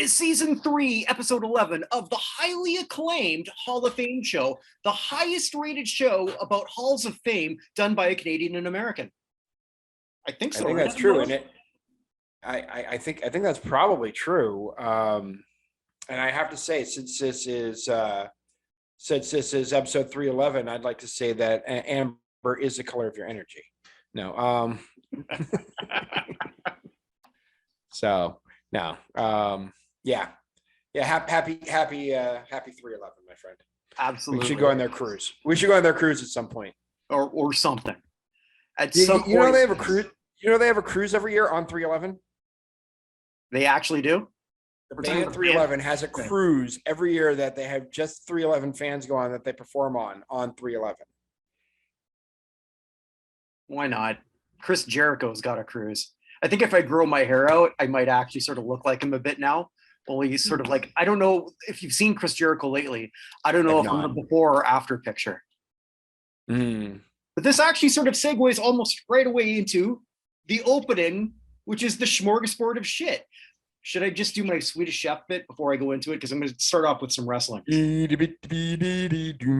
is season 3, episode 11 of the highly acclaimed Hall of Fame show, the highest rated show about Halls of Fame done by a Canadian and American. I think so. I think that's true, and I think that's probably true. And I have to say, since this is episode 311, I'd like to say that amber is the color of your energy. No, so no, yeah. Happy 311, my friend. Absolutely, we should go on their cruise. We should go on their cruise at some point, or something. At you some point, know they have a cruise. You know they have a cruise every year on 311. They actually do. The band 311 has a cruise every year that they have just 311 fans go on that they perform on 311. Why not? Chris Jericho's got a cruise. I think if I grow my hair out, I might actually sort of look like him a bit now. Only sort of like, I don't know if you've seen Chris Jericho lately. I don't know if I'm the before or after picture. But this actually sort of segues almost right away into the opening, which is the smorgasbord of shit. Should I just do my Swedish Chef bit before I go into it? Because I'm going to start off with some wrestling.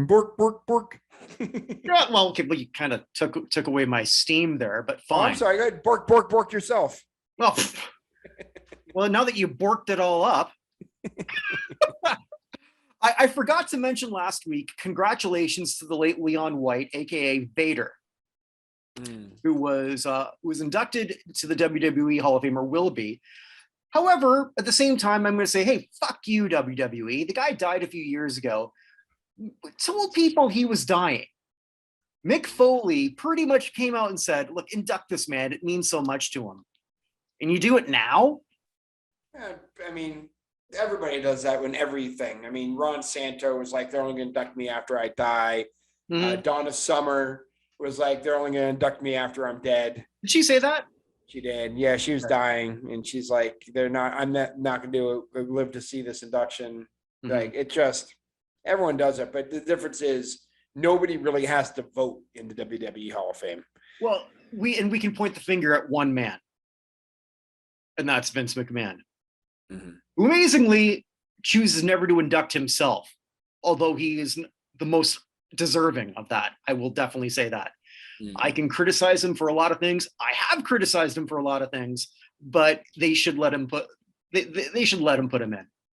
Bork, bork, bork. Yeah, well, okay, well, you kind of took away my steam there, but fine. Oh, I'm sorry. Go ahead. Bork, bork, bork yourself. Well, well, now that you borked it all up, I forgot to mention last week, congratulations to the late Leon White, aka Vader, who was inducted to the WWE Hall of Fame, or will be. However, at the same time, I'm going to say, hey, fuck you, WWE. The guy died a few years ago. Told people he was dying. Mick Foley pretty much came out and said, look, induct this man. It means so much to him. And you do it now? I mean, everybody does that when everything. I mean, Ron Santo was like, they're only going to induct me after I die. Donna Summer was like, they're only going to induct me after I'm dead. Did she say that? She did. Yeah, she was dying. And she's like, I'm not going to live to see this induction. Like, it just, everyone does it. But the difference is nobody really has to vote in the WWE Hall of Fame. Well, we can point the finger at one man. And that's Vince McMahon. Who amazingly chooses never to induct himself, although he is the most deserving of that. I will definitely say that. I can criticize him for a lot of things. I have criticized him for a lot of things, but they should let him put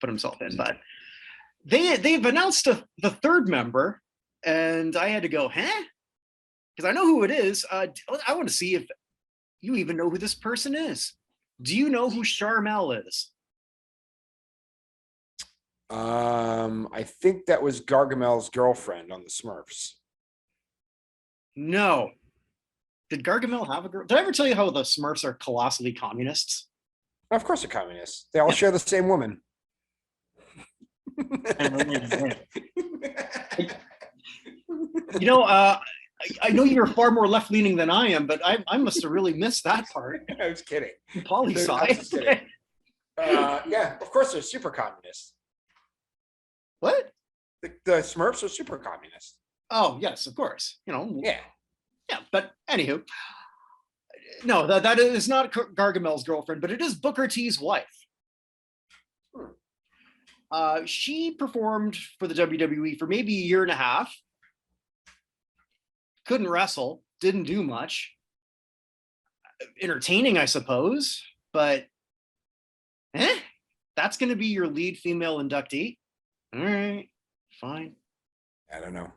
himself in. But they've announced the third member, and I had to go, because I know who it is. I want to see if you even know who this person is. Do you know who Sharmell is? I think that was Gargamel's girlfriend on the Smurfs. No. Did Gargamel have a girl? Did I ever tell you how the Smurfs are colossally communists? Of course they're communists. They all share the same woman. You know, I know you're far more left-leaning than I am, but I must have really missed that part. I was kidding. Poli-sci. Yeah, of course they're super communists. What? The Smurfs are super communists. Oh, yes, of course. You know. Yeah. Yeah, but anywho. No, that is not Gargamel's girlfriend, but it is Booker T's wife. She performed for the WWE for maybe a year and a half. Couldn't wrestle, didn't do much. Entertaining, I suppose, but that's going to be your lead female inductee. All right, fine. I don't know.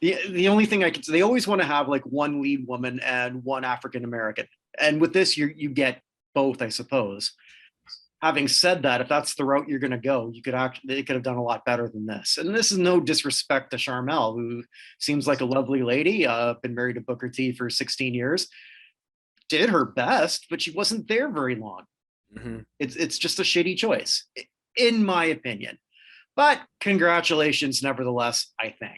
The only thing I could say, they always want to have like one lead woman and one African American, and with this, you get both, I suppose. Having said that, if that's the route you're going to go, they could have done a lot better than this. And this is no disrespect to Sharmell, who seems like a lovely lady. Been married to Booker T for 16 years. Did her best, but she wasn't there very long. It's just a shitty choice, in my opinion. But congratulations, nevertheless, I think.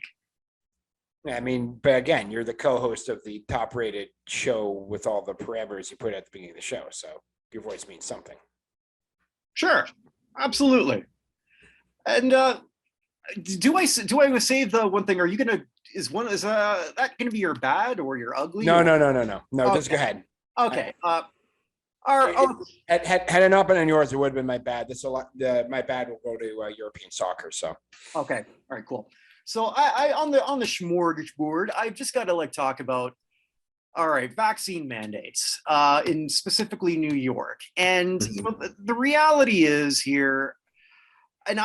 I mean, but again, you're the co-host of the top-rated show with all the parameters you put at the beginning of the show, so your voice means something. Sure, absolutely. And do I say the one thing? Are you gonna is that gonna be your bad or your ugly? No. Okay. Just go ahead. Okay. Had it not been on yours, it would have been my bad. My bad will go to European soccer. So okay, all right, cool. So I on the smorgasbord, I've just got to like talk about, all right, vaccine mandates in specifically New York, and you know, the reality is here, and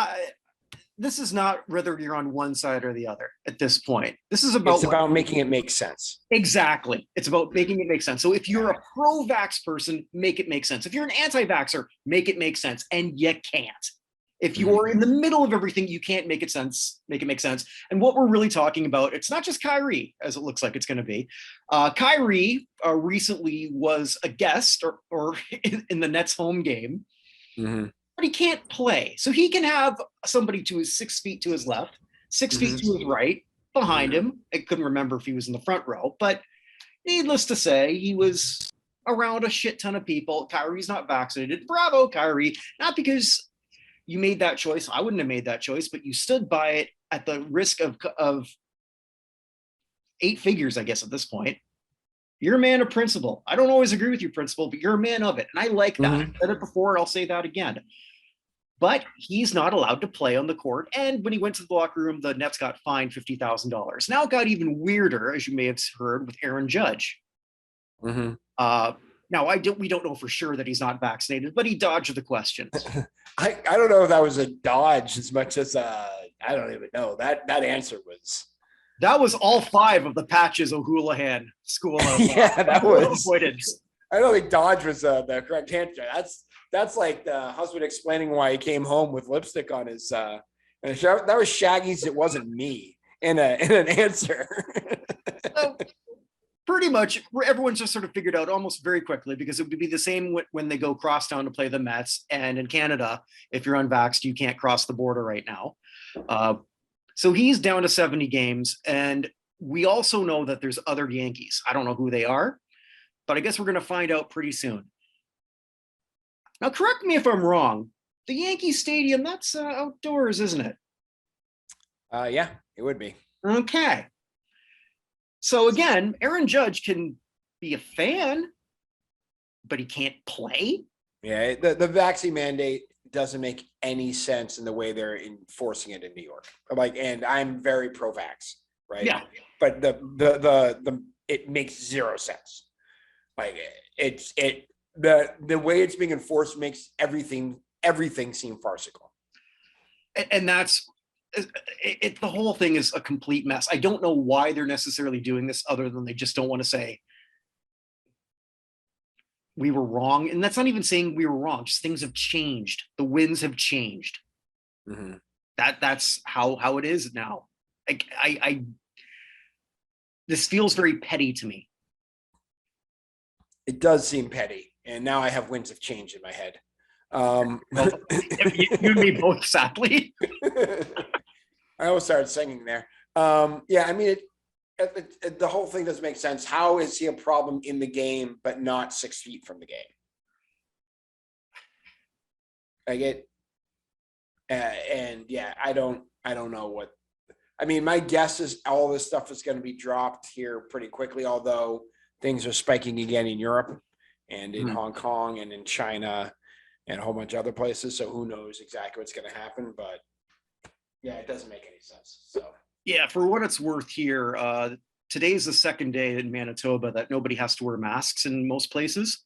this is not whether you're on one side or the other at this point. This is about it's about making it make sense. Exactly. It's about making it make sense. So if you're a pro-vax person, make it make sense. If you're an anti-vaxxer, make it make sense. And you can't. If you're in the middle of everything, you can't make it make sense. And what we're really talking about, it's not just Kyrie, as it looks like it's going to be. Kyrie recently was a guest or in the Nets home game. But he can't play. So he can have somebody to his 6 feet to his left, 6 feet to his right, behind him. I couldn't remember if he was in the front row, but needless to say, he was around a shit ton of people. Kyrie's not vaccinated. Bravo, Kyrie. Not because you made that choice. I wouldn't have made that choice, but you stood by it at the risk of 8 figures, I guess, at this point. You're a man of principle. I don't always agree with your principle, but you're a man of it. And I like that. I said it before, I'll say that again. But he's not allowed to play on the court. And when he went to the locker room, the Nets got fined $50,000. Now it got even weirder, as you may have heard, with Aaron Judge. Now we don't know for sure that he's not vaccinated, but he dodged the questions. I don't know if that was a dodge as much as I don't even know. That answer was. That was all 5 of the Patches O'Houlihan school of that was avoidance. I don't think dodge was the correct answer. That's like the husband explaining why he came home with lipstick on his. That was Shaggy's. It wasn't me. In an answer. So, pretty much, everyone's just sort of figured out almost very quickly, because it would be the same when they go cross town to play the Mets. And in Canada, if you're unvaxxed, you can't cross the border right now. So he's down to 70 games, and we also know that there's other Yankees. I don't know who they are, but I guess we're going to find out pretty soon. Now, correct me if I'm wrong. The Yankee Stadium, that's outdoors, isn't it? Yeah, it would be. Okay. So again, Aaron Judge can be a fan, but he can't play. Yeah, the vaccine mandate doesn't make any sense in the way they're enforcing it in New York. And I'm very pro-vax, right? Yeah. But it makes zero sense. The way it's being enforced makes everything seem farcical. And that's the whole thing is a complete mess. I don't know why they're necessarily doing this, other than they just don't want to say we were wrong. And that's not even saying we were wrong. Just things have changed. The winds have changed. That's how it is now. This feels very petty to me. It does seem petty. And now I have winds of change in my head. You and me both, sadly. I almost started singing there. Yeah, I mean, the whole thing doesn't make sense. How is he a problem in the game, but not 6 feet from the game? And yeah, I don't know what. I mean, my guess is all this stuff is going to be dropped here pretty quickly, although things are spiking again in Europe and in Hong Kong and in China and a whole bunch of other places. So who knows exactly what's going to happen, but yeah, it doesn't make any sense. So yeah, for what it's worth here, today's the second day in Manitoba that nobody has to wear masks in most places.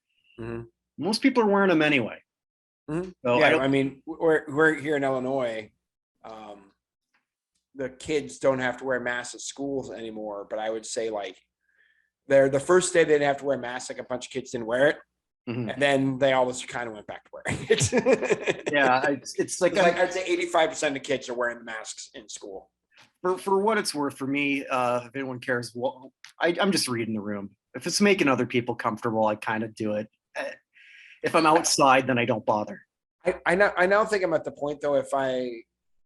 Most people are wearing them anyway. So yeah, I mean, we're here in Illinois. The kids don't have to wear masks at schools anymore, but I would say the first day they didn't have to wear masks, a bunch of kids didn't wear it. And then they all just kind of went back to wearing it. Yeah, it's like I'd say 85% of kids are wearing the masks in school. For what it's worth, for me, if anyone cares, well, I'm just reading the room. If it's making other people comfortable, I kind of do it. If I'm outside, then I don't bother. I now think I'm at the point though, if I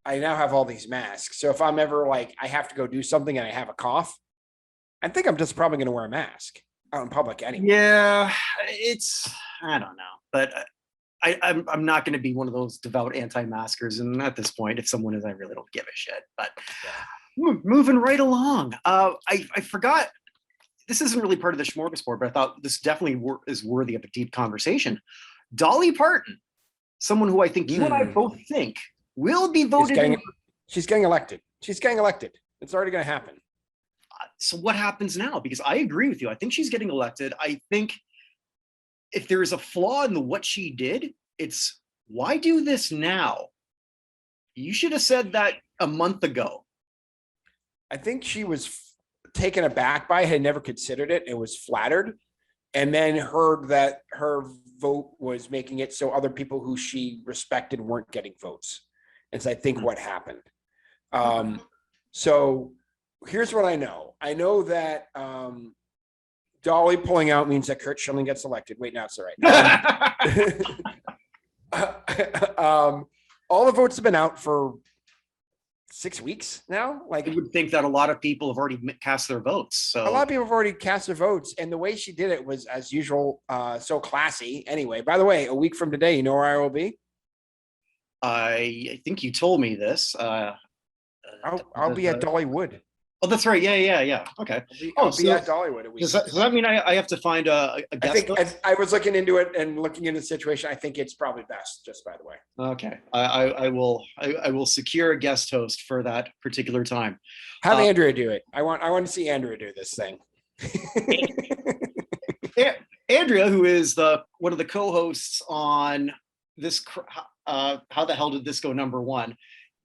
now have all these masks. So if I'm ever I have to go do something and I have a cough, I think I'm just probably going to wear a mask out in public anyway. Yeah, I don't know, but I'm not going to be one of those devout anti-maskers. And at this point, if someone is, I really don't give a shit. But moving right along, I forgot this isn't really part of the smorgasbord, but I thought this definitely is worthy of a deep conversation. Dolly Parton, someone who I think you and I both think will be voted in. She's getting elected. She's getting elected. It's already going to happen. So what happens now? Because I agree with you. I think she's getting elected. I think if there is a flaw in what she did, it's why do this now? You should have said that a month ago. I think she was taken aback by it, had never considered it, and was flattered, and then heard that her vote was making it so other people who she respected weren't getting votes. And so I think what happened. So here's what I know. I know that Dolly pulling out means that Kurt Schilling gets elected. Wait, now it's all right. All the votes have been out for 6 weeks now. Like, I would think that a lot of people have already cast their votes. So a lot of people have already cast their votes, and the way she did it was, as usual, so classy. Anyway, by the way, a week from today, you know where I will be? I think you told me this. I'll be at Dollywood. Oh, that's right. Yeah. Okay. I'll be at Dollywood a week. Does that mean I have to find a guest? I think I was looking into it and looking into the situation. I think it's probably best, just by the way. Okay. I will secure a guest host for that particular time. Have Andrea do it. I want to see Andrea do this thing. Andrea, who is one of the co-hosts on this, How the Hell Did This Go #1,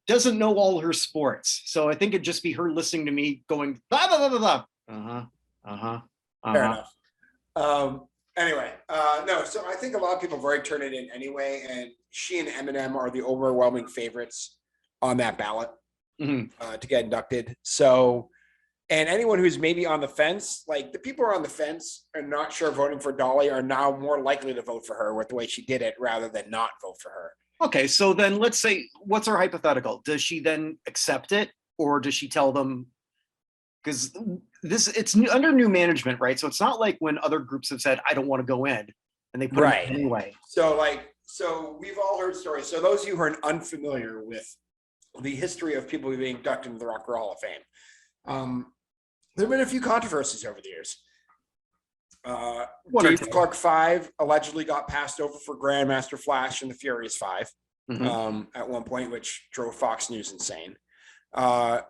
doesn't know all her sports. So I think it'd just be her listening to me going, blah, blah, blah, blah. Fair enough. Anyway, no, so I think a lot of people have already turned it in anyway, and she and Eminem are the overwhelming favorites on that ballot to get inducted. So, and anyone who's maybe on the fence, like the people who are on the fence and not sure voting for Dolly are now more likely to vote for her with the way she did it rather than not vote for her. Okay, so then let's say, what's our hypothetical? Does she then accept it, or does she tell them? Because it's under new management, right? So it's not like when other groups have said, "I don't want to go in," and they put it in anyway. So we've all heard stories. So those of you who are unfamiliar with the history of people being inducted into the Rock and Roll Hall of Fame, there have been a few controversies over the years. Dave Clark 5 allegedly got passed over for Grandmaster Flash and the Furious 5 at one point, which drove Fox News insane.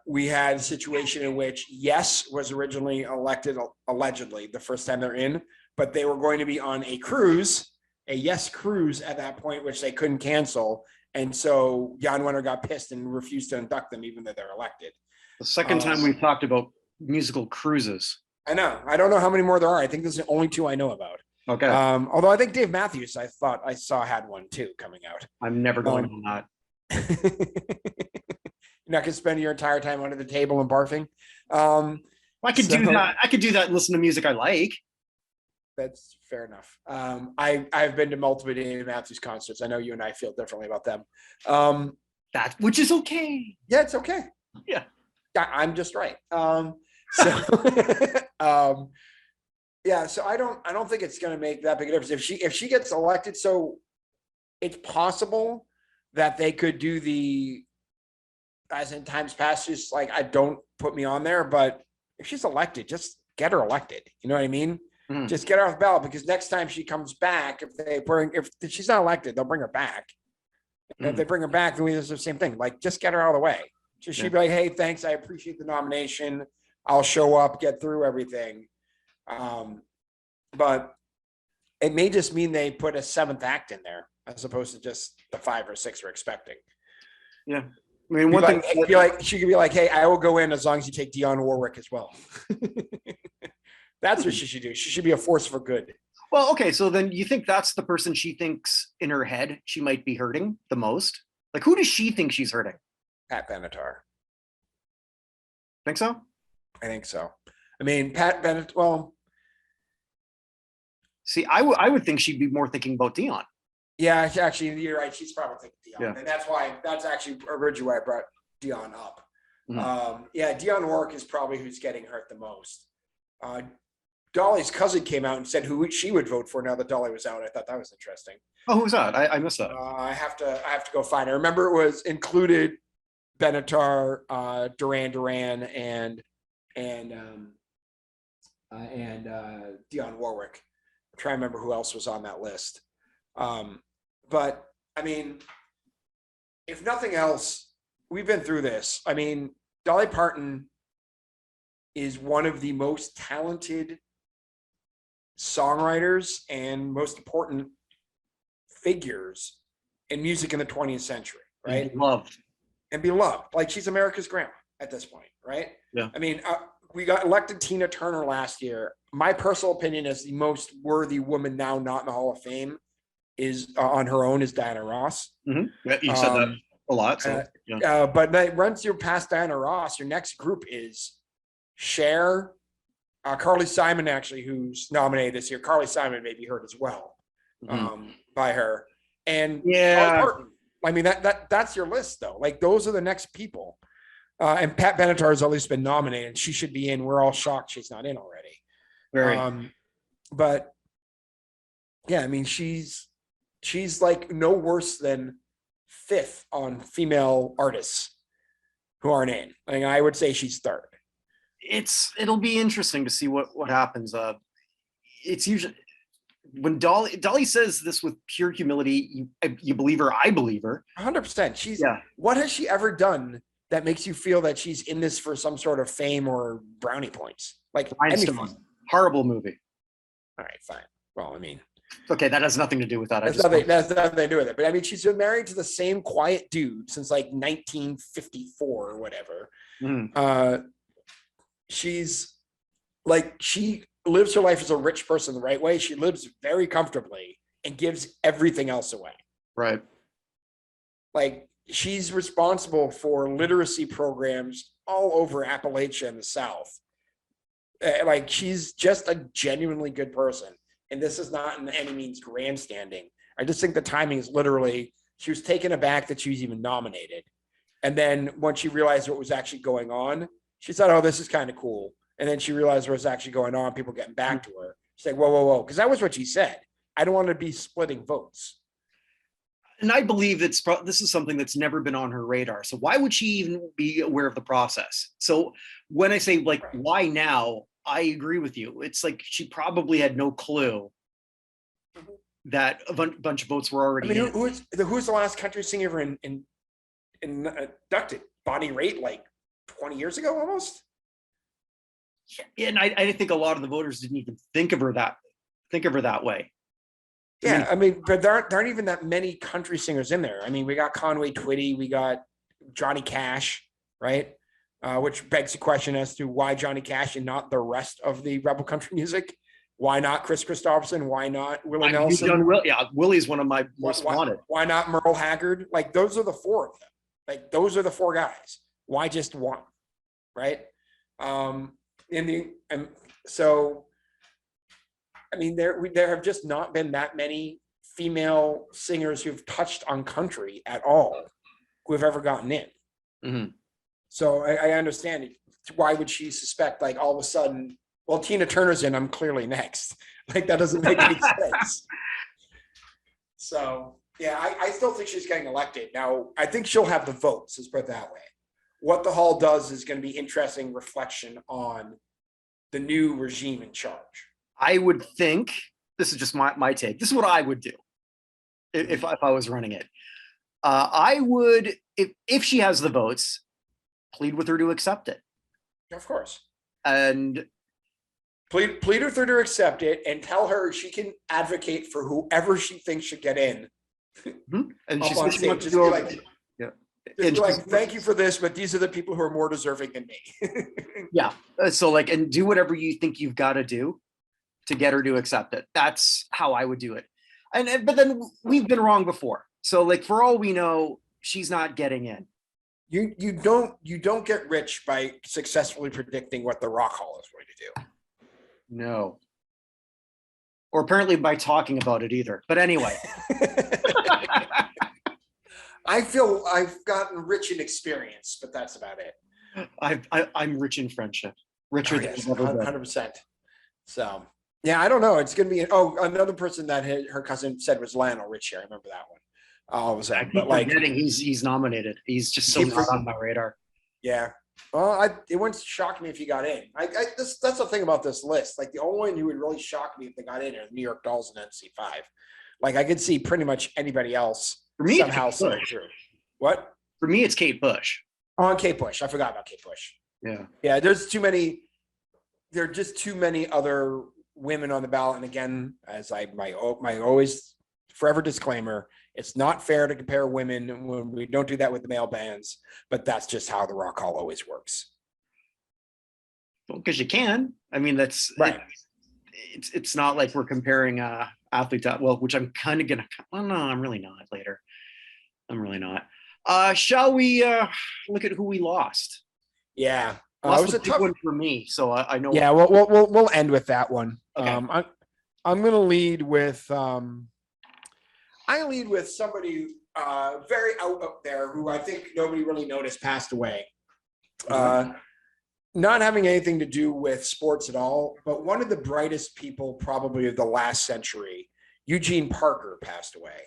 We had a situation in which Yes was originally elected, allegedly, the first time they're in, but they were going to be on a cruise, a Yes cruise at that point, which they couldn't cancel. And so Jan Wenner got pissed and refused to induct them, even though they're elected. The second time we've talked about musical cruises. I know. I don't know how many more there are. I think this is the only 2 I know about. Okay. Although I think Dave Matthews, I thought I saw had one too coming out. I'm never going on that. You're not going to spend your entire time under the table and barfing. I could do that. I could do that and listen to music I like. That's fair enough. I've been to multiple Dave Matthews concerts. I know you and I feel differently about them. Which is okay. Yeah, it's okay. Yeah. I'm just right. So yeah, so I don't think it's going to make that big a difference if she gets elected. So it's possible that they could do the, as in times past, just like, I don't put me on there, but if she's elected, just get her elected. You know what I mean? Just get her off the ballot, because next time she comes back, if she's not elected, they'll bring her back. And if they bring her back, then we do the same thing. Like, just get her out of the way. Just she'd be like, hey, thanks, I appreciate the nomination. I'll show up, get through everything. But it may just mean they put a 7th act in there as opposed to just the 5 or 6 we're expecting. Yeah. I mean, one thing she could be like, hey, I will go in as long as you take Dionne Warwick as well. That's what she should do. She should be a force for good. Well, okay. So then you think that's the person she thinks in her head she might be hurting the most? Like, who does she think she's hurting? Pat Benatar. Think so? I think so. I mean, Pat Benatar, well. See, I would think she'd be more thinking about Dionne. Yeah, actually, you're right. She's probably thinking Dionne. Yeah. And that's actually originally why I brought Dionne up. Yeah, Dionne Warwick is probably who's getting hurt the most. Dolly's cousin came out and said who she would vote for now that Dolly was out. I thought that was interesting. Oh, who's that? I missed that. I have to go find it. I remember it was included Benatar, Duran Duran, and and Dionne Warwick. I'm trying to remember who else was on that list. But I mean, if nothing else, we've been through this. I mean, Dolly Parton is one of the most talented songwriters and most important figures in music in the 20th century, right? Loved. And beloved. Like, she's America's grandma at this point, right? Yeah. I mean, we got elected Tina Turner last year. My personal opinion is the most worthy woman now not in the Hall of Fame is on her own is Diana Ross. Mm-hmm. Yeah, you said that a lot. So, yeah. But once you're past Diana Ross, your next group is Cher, Carly Simon, actually, who's nominated this year. Carly Simon may be heard as well by her. And yeah, Parton. I mean, that's your list, though. Like, those are the next people. And Pat Benatar has at least been nominated. She should be in. We're all shocked she's not in already. very. But yeah, I mean, she's like no worse than fifth on female artists who aren't in. I mean, I would say she's third. It'll be interesting to see what happens. It's usually when Dolly says this with pure humility, you believe her. I believe her 100%. What has she ever done that makes you feel that she's in this for some sort of fame or brownie points? Like, horrible movie. All right, fine. Well, I mean, okay, that has nothing to do with that. That's nothing to do with it. But I mean, she's been married to the same quiet dude since like 1954 or whatever. She's like, she lives her life as a rich person the right way. She lives very comfortably and gives everything else away. Right. Like, she's responsible for literacy programs all over Appalachia in the South. Like, she's just a genuinely good person. And this is not in any means grandstanding. I just think the timing is literally, she was taken aback that she was even nominated. And then once she realized what was actually going on, she said, oh, this is kind of cool. And then she realized what was actually going on, people getting back to her. She's like, whoa. Because that was what she said. I don't want to be splitting votes. And I believe this is something that's never been on her radar. So why would she even be aware of the process? So when I say, like, why now? I agree with you. It's like she probably had no clue that a bunch of votes were already. I mean, who's the last country singer ever inducted? Bonnie Raitt, like 20 years ago, almost. Yeah, and I think a lot of the voters didn't even think of her that way. Yeah, I mean, but there aren't even that many country singers in there. I mean, we got Conway Twitty, we got Johnny Cash, right? Which begs the question as to why Johnny Cash and not the rest of the rebel country music. Why not Chris Christopherson? Why not Willie Nelson? Willie's one of my most wanted. Why not Merle Haggard? Like, those are the four of them. Like, those are the four guys. Why just one? Right? So, I mean, there have just not been that many female singers who've touched on country at all who have ever gotten in. Mm-hmm. So I understand it. Why would she suspect, like, all of a sudden, well, Tina Turner's in, I'm clearly next. Like, that doesn't make any sense. So, yeah, I still think she's getting elected. Now, I think she'll have the votes, let's put it that way. What the Hall does is going to be interesting reflection on the new regime in charge. I would think, this is just my take, this is what I would do if I was running it. I would, if she has the votes, plead with her to accept it. Of course. And plead with her to accept it and tell her she can advocate for whoever she thinks should get in. Mm-hmm. And she's just be like, thank you for this, but these are the people who are more deserving than me. Yeah. So, like, and do whatever you think you've got to do to get her to accept it. That's how I would do it. But then we've been wrong before. So, like, for all we know, she's not getting in. You don't get rich by successfully predicting what the Rock Hall is going to do. No. Or apparently by talking about it either. But anyway. I feel I've gotten rich in experience, but that's about it. I'm rich in friendship. Richer than yes, ever 100%. So yeah, I don't know. It's gonna be another person that her cousin said was Lionel Richie. I remember that one. All of a sudden, but like he's nominated. He's just so not on my radar. Yeah, Well, it wouldn't shock me if he got in. That's the thing about this list. Like the only one who would really shock me if they got in are the New York Dolls and NC5. Like I could see pretty much anybody else For me, somehow slip through. What? For me, it's Kate Bush. Oh, and Kate Bush. I forgot about Kate Bush. Yeah. Yeah, there's too many. There are just too many other women on the ballot. And again, as my always forever disclaimer, it's not fair to compare women when we don't do that with the male bands, but that's just how the Rock Hall always works. Well, because you can. I mean, that's right. It's not like we're comparing athletes. Well, which I'm kind of gonna. Well, no, I'm really not. Later, I'm really not. Shall we look at who we lost? Yeah, it was a tough one for me. So I know. Yeah, we'll end with that one. Okay. I'm gonna lead with. I lead with somebody very out up there who I think nobody really noticed passed away. Not having anything to do with sports at all, but one of the brightest people probably of the last century, Eugene Parker, passed away.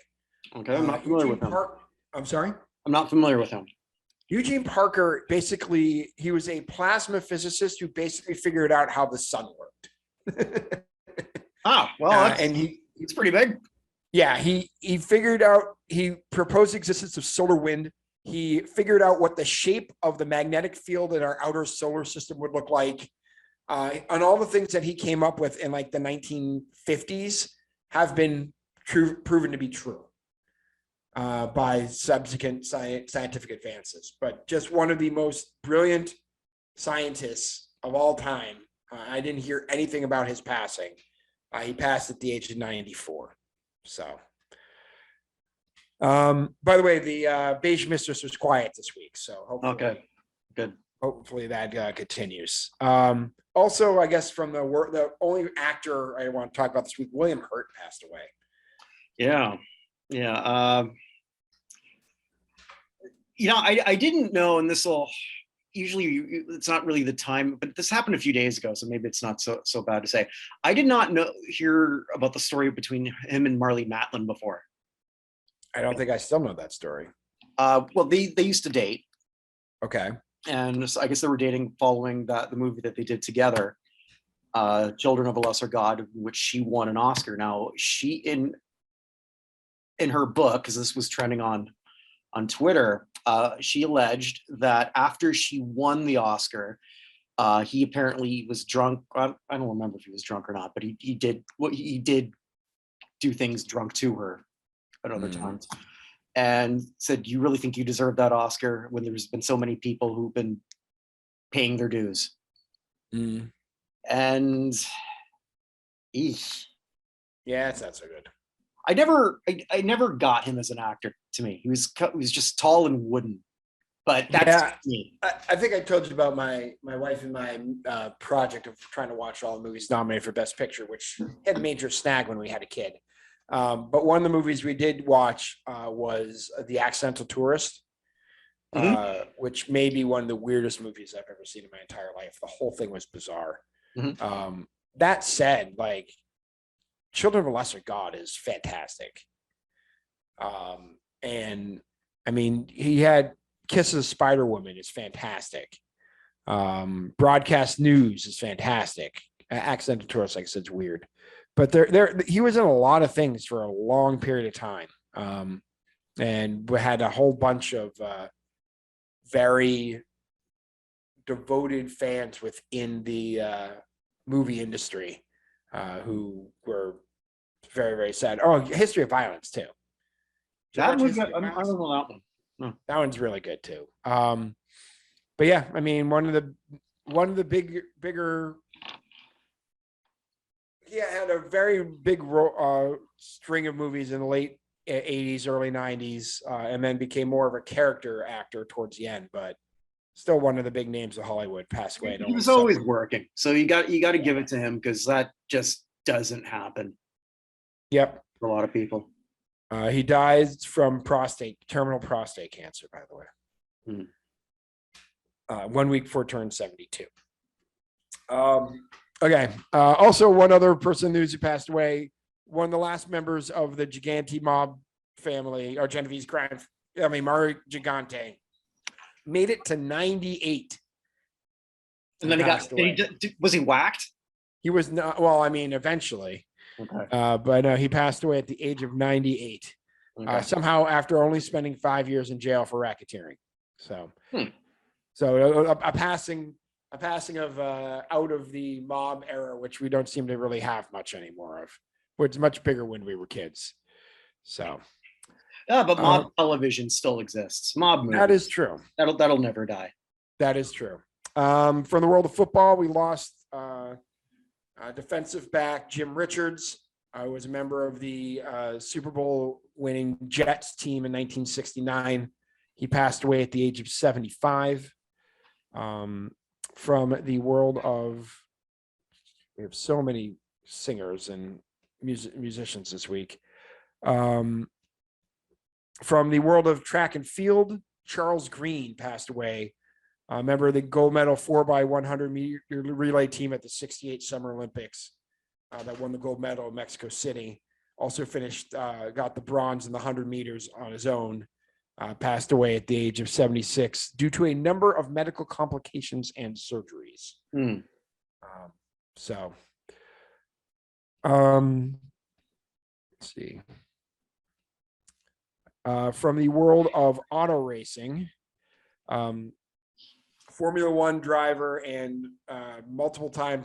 Okay, I'm not familiar with him. I'm sorry? I'm not familiar with him. Eugene Parker, basically, he was a plasma physicist who basically figured out how the sun worked. And he's pretty big. Yeah, he figured out, he proposed the existence of solar wind. He figured out what the shape of the magnetic field in our outer solar system would look like. And all the things that he came up with in like the 1950s have been proven to be true by subsequent scientific advances. But just one of the most brilliant scientists of all time. I didn't hear anything about his passing. He passed at the age of 94. So, by the way, the Beige Mistress was quiet this week, so hopefully, okay, good. Hopefully that continues. Also, I guess from the only actor I want to talk about this week, William Hurt passed away. Yeah. I didn't know, and this will usually it's not really the time, but this happened a few days ago, so maybe it's not so bad to say. I did not hear about the story between him and Marlee Matlin before. I don't think I still know that story. Well, they used to date. Okay. And so I guess they were dating following the movie that they did together, Children of a Lesser God, in which she won an Oscar. Now, she in her book, because this was trending on Twitter, she alleged that after she won the Oscar, he apparently was drunk. I don't remember if he was drunk or not, but he did do things drunk to her at other times, and said, "You really think you deserve that Oscar when there's been so many people who've been paying their dues?" And yeah, it's not so good. I never got him as an actor. To me, he was just tall and wooden. But that's me. I think I told you about my wife and my project of trying to watch all the movies nominated for Best Picture, which had a major snag when we had a kid. But one of the movies we did watch was The Accidental Tourist, which may be one of the weirdest movies I've ever seen in my entire life. The whole thing was bizarre. That said, like, Children of a Lesser God is fantastic. And I mean, he had Kiss of the Spider Woman is fantastic. Broadcast News is fantastic. Accidental Tourist, like I said, is weird. But he was in a lot of things for a long period of time. And we had a whole bunch of very devoted fans within the movie industry who were very, very sad. Oh, History of Violence too. That was, I don't know that one. No. That one's really good too. But yeah, I mean, one of the bigger. He had a very big string of movies in the late 80s, early 90s, and then became more of a character actor towards the end. But still, one of the big names of Hollywood. Passed away. He was always working, so you got to give it to him, because that just doesn't happen. Yep, for a lot of people. He dies from terminal prostate cancer, by the way. 1 week before turned 72. Okay. Also, one other person news who passed away, one of the last members of the Gigante mob family, or Genovese crime, Mario Gigante, made it to 98 And then he got, passed away. was he whacked? He was not, well, I mean, eventually, Okay. but he passed away at the age of 98. Okay. Somehow after only spending 5 years in jail for racketeering. So, Hmm. so a passing of out of the mob era, which we don't seem to really have much anymore of, which is much bigger when we were kids. So, Yeah, but mob television still exists. Mob movies. that is true. That'll never die. That is true. From the world of football, we lost defensive back Jim Richards. I was a member of the Super Bowl winning Jets team in 1969. He passed away at the age of 75. From the world of, we have so many singers and musicians this week. From the world of track and field, Charles Green passed away. Member of the gold medal 4x100 meter relay team at the 68 Summer Olympics that won the gold medal in Mexico City. Also finished, got the bronze in the 100 meters on his own. Passed away at the age of 76 due to a number of medical complications and surgeries. Hmm. Let's see. From the world of auto racing, Formula One driver and multiple time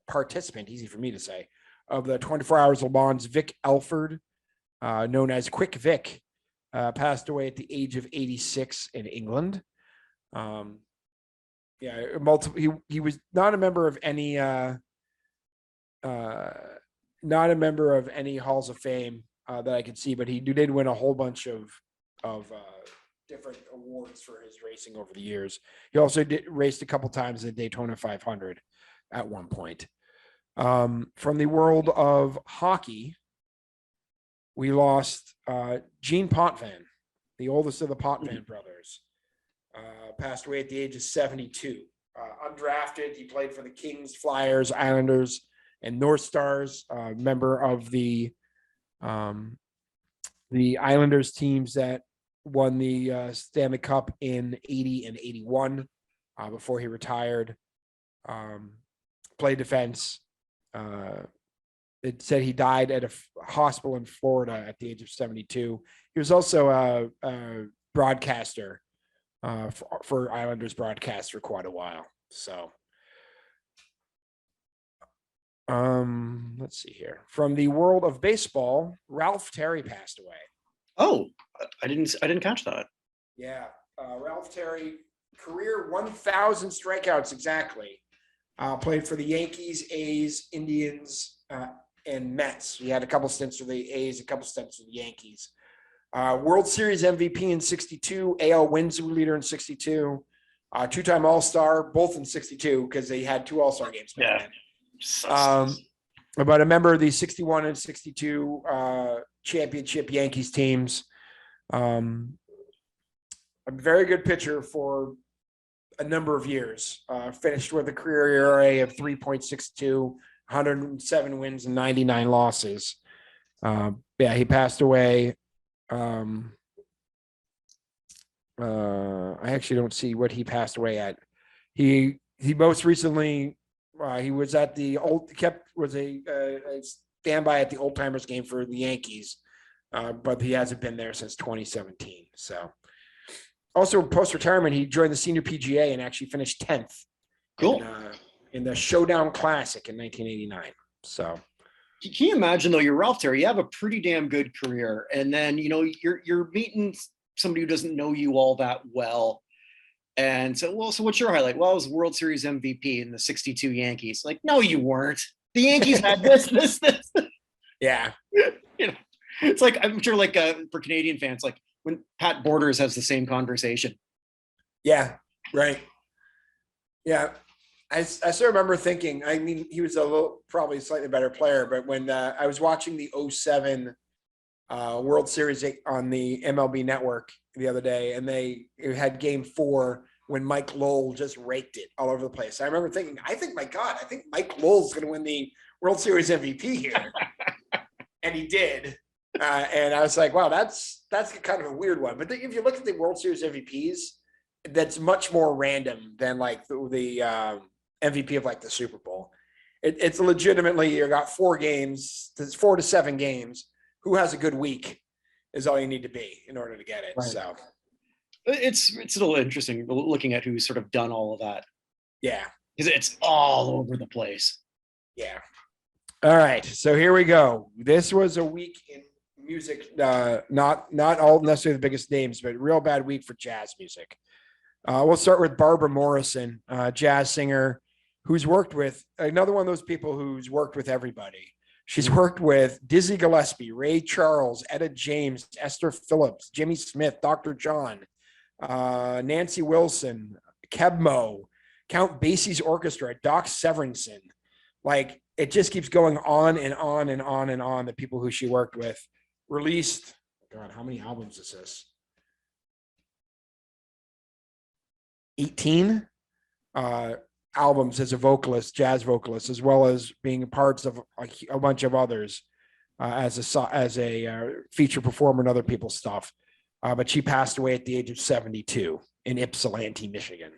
participant, easy for me to say, of the 24 Hours of Le Mans, Vic Elford, known as Quick Vic, passed away at the age of 86 in England. He was not a member of any halls of fame that I could see, but he did win a whole bunch of different awards for his racing over the years. He also raced a couple times in the Daytona 500 at one point. From the world of hockey, we lost Gene Potvin, the oldest of the Potvin brothers. Passed away at the age of 72. Undrafted, he played for the Kings, Flyers, Islanders, and North Stars. Member of the Islanders teams that won the Stanley Cup in 80 and 81 before he retired. Played defense. It said he died at a hospital in Florida at the age of 72. He was also a broadcaster for Islanders broadcast for quite a while. So, let's see here. From the world of baseball, Ralph Terry passed away. Oh, I didn't catch that. Yeah, Ralph Terry, career 1,000 strikeouts exactly. Played for the Yankees, A's, Indians, and Mets. He had a couple stints for the A's, a couple stints for the Yankees. World Series MVP in 62, AL wins leader in 62, two-time All-Star, both in 62 because they had two All-Star games back then. But a member of the 61 and 62 championship Yankees teams. A very good pitcher for a number of years. Finished with a career ERA of 3.62, 107 wins and 99 losses. He passed away. I actually don't see what he passed away at. He most recently he was at the a standby at the Old Timers game for the Yankees, but he hasn't been there since 2017. So, also post retirement, he joined the Senior PGA and actually finished 10th. Cool. In the Showdown Classic in 1989. So. Can you imagine though, you're Ralph Terry, you have a pretty damn good career, and then you're meeting somebody who doesn't know you all that well, and so what's your highlight? Well, I was World Series MVP in the 62 Yankees. Like, no, you weren't. The Yankees had this. Yeah. It's like, I'm sure, like for Canadian fans, like when Pat Borders has the same conversation. Yeah, right. Yeah. I still remember thinking, I mean, he was probably a slightly better player, but when I was watching the 07 World Series on the MLB network the other day, and they had game 4 when Mike Lowell just raked it all over the place. I remember thinking, I think Mike Lowell's going to win the World Series MVP here. And he did. And I was like, wow, that's kind of a weird one. But if you look at the World Series MVPs, that's much more random than like the MVP of like the Super Bowl. It's legitimately, you got 4 games, there's 4 to 7 games. Who has a good week is all you need to be in order to get it. Right. So It's a little interesting looking at who's sort of done all of that, yeah. because it's all over the place. Yeah. All right. So here we go. This was a week in music, not all necessarily the biggest names, but real bad week for jazz music. We'll start with Barbara Morrison, jazz singer who's worked with another one of those people who's worked with everybody. She's worked with Dizzy Gillespie, Ray Charles, Etta James, Esther Phillips, Jimmy Smith, Dr. John, Nancy Wilson, Kebmo, Count Basie's Orchestra, Doc Severinsen. Like, it just keeps going on and on and on and on. The people who she worked with released, God, how many albums is this? 18 albums as a vocalist, jazz vocalist, as well as being parts of a bunch of others as a feature performer and other people's stuff. But she passed away at the age of 72 in Ypsilanti, Michigan.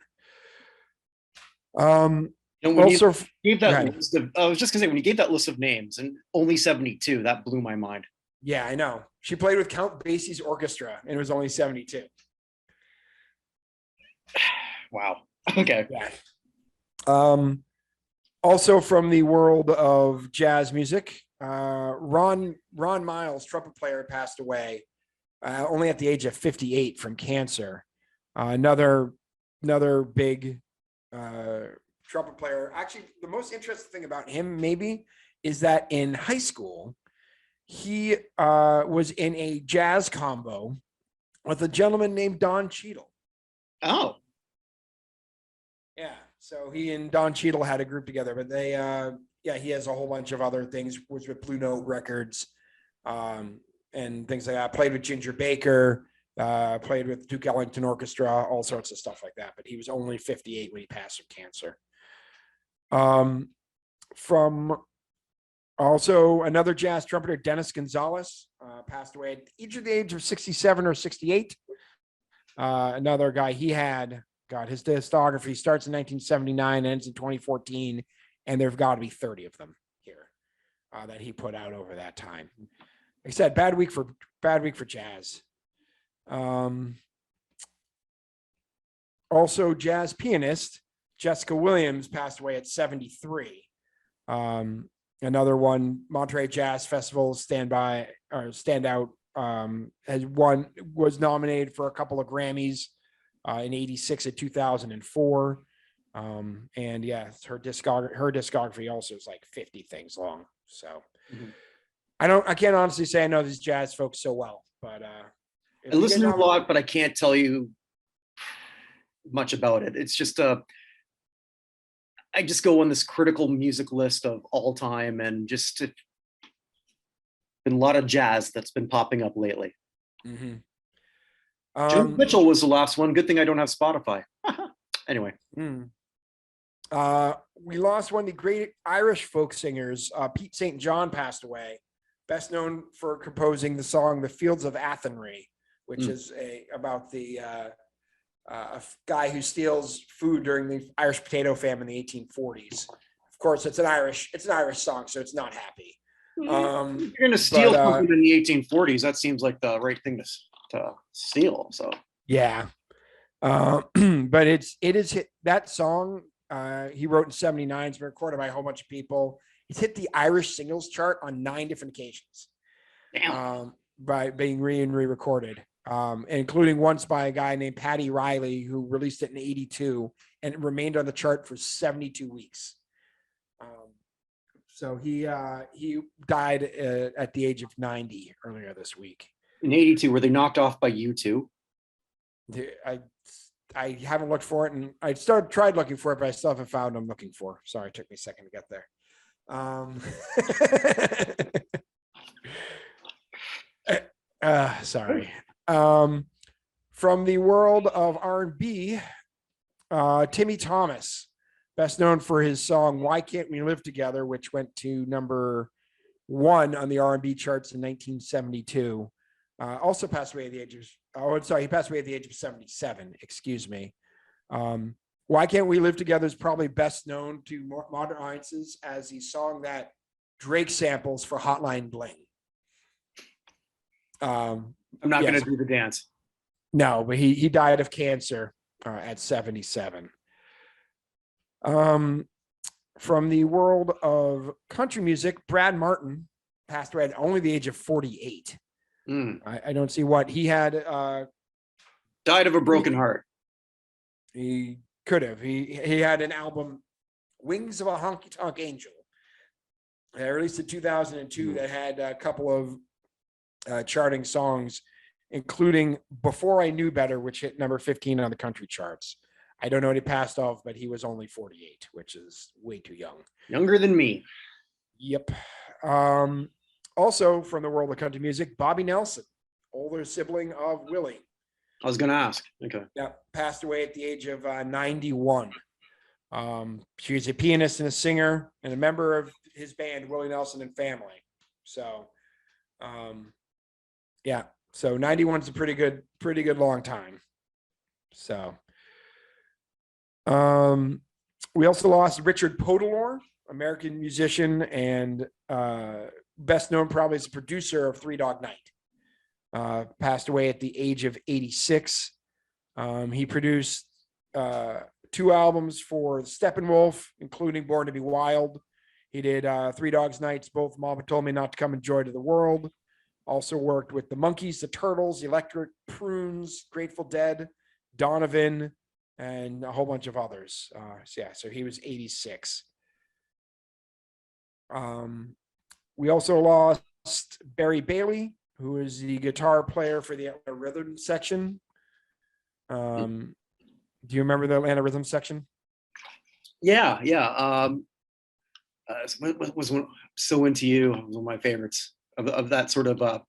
And when Also, you gave that list of, I was just gonna say, when you gave that list of names and only 72, that blew my mind. yeah, I know. She played with Count Basie's Orchestra and it was only 72. Wow. Okay. Yeah. Also from the world of jazz music, Ron Miles, trumpet player, passed away only at the age of 58 from cancer. Another big trumpet player. Actually, the most interesting thing about him maybe is that in high school, he was in a jazz combo with a gentleman named Don Cheadle. Oh. Yeah. So he and Don Cheadle had a group together, but they, he has a whole bunch of other things, was with Blue Note Records, and things like that. Played with Ginger Baker, played with Duke Ellington Orchestra, all sorts of stuff like that. But he was only 58 when he passed from cancer. From also another jazz trumpeter, Dennis Gonzalez, passed away at either the age of 67 or 68. Another guy, he had, God, his discography starts in 1979, ends in 2014, and there've got to be 30 of them here that he put out over that time. Like I said, bad week for jazz. Also, jazz pianist Jessica Williams passed away at 73. Another one, Monterey Jazz Festival standout, was nominated for a couple of Grammys in 86 and 2004. And yeah, her discography also is like 50 things long. So I can't honestly say I know these jazz folks so well, but I listen to a lot, but I can't tell you much about it. It's just I just go on this critical music list of all time, and just been a lot of jazz that's been popping up lately. Joe Mitchell was the last one. Good thing I don't have Spotify. Anyway. We lost one of the great Irish folk singers. Pete St. John passed away, best known for composing the song "The Fields of Athenry," which is about the a guy who steals food during the Irish potato famine in the 1840s. Of course, it's an Irish song, so it's not happy. You're going to steal something in the 1840s. That seems like the right thing to steal. So yeah, but it is that song he wrote in 79. It's been recorded by a whole bunch of people. It's hit the Irish singles chart on 9 different occasions. Damn. By being re-recorded. Including once by a guy named Paddy Riley, who released it in 82 and it remained on the chart for 72 weeks. So he died at the age of 90 earlier this week. In 82, were they knocked off by U2? I haven't looked for it, and I tried looking for it, but I still haven't found what I'm looking for. Sorry, it took me a second to get there. Sorry. From the world of R&B, Timmy Thomas, best known for his song "Why Can't We Live Together," which went to number 1 on the R&B charts in 1972. Also passed away at the age of he passed away at the age of 77. Excuse me. Why Can't We Live Together is probably best known to modern audiences as the song that Drake samples for Hotline Bling. I'm not going to do the dance. No, but he died of cancer at 77. From the world of country music, Brad Martin passed away at only the age of 48. I don't see what he had. Died of a broken heart. He could have. He had an album, Wings of a Honky Tonk Angel, released in 2002 that had a couple of charting songs, including Before I Knew Better, which hit number 15 on the country charts. I don't know what he passed off, but he was only 48, which is way too young. Younger than me. Yep. Also from the world of country music, Bobby Nelson, older sibling of Willie. I was going to ask. Okay. Yeah, passed away at the age of 91. She was a pianist and a singer and a member of his band, Willie Nelson and Family. So, yeah. So 91 is a pretty good long time. So, we also lost Richard Podolor, American musician and best known probably as a producer of Three Dog Night. Passed away at the age of 86. He produced 2 albums for Steppenwolf, including Born to Be Wild. He did Three Dogs Nights, both Mama Told Me Not to Come and Joy to the World. Also worked with the Monkees, the Turtles, Electric Prunes, Grateful Dead, Donovan, and a whole bunch of others. So he was 86. We also lost Barry Bailey, who is the guitar player for the Atlanta Rhythm section. Do you remember the Atlanta Rhythm section? Yeah. Was So Into You was one of my favorites of that sort of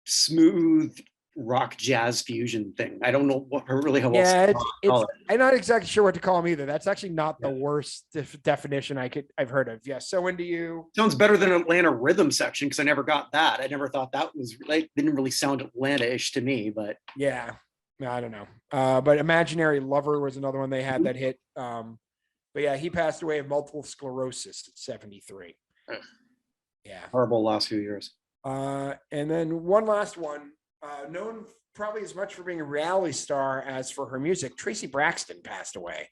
smooth rock jazz fusion thing. I don't know really how else to call it. I'm not exactly sure what to call them either. That's actually not the worst definition I've heard of. Yeah, So Into You sounds better than Atlanta Rhythm section because I never got that. I never thought that was like didn't really sound Atlanta-ish to me, but yeah, I don't know. But Imaginary Lover was another one they had that hit. But yeah, he passed away of multiple sclerosis at 73. Yeah, horrible last few years. And then one last one. Known probably as much for being a reality star as for her music, Tracy Braxton passed away.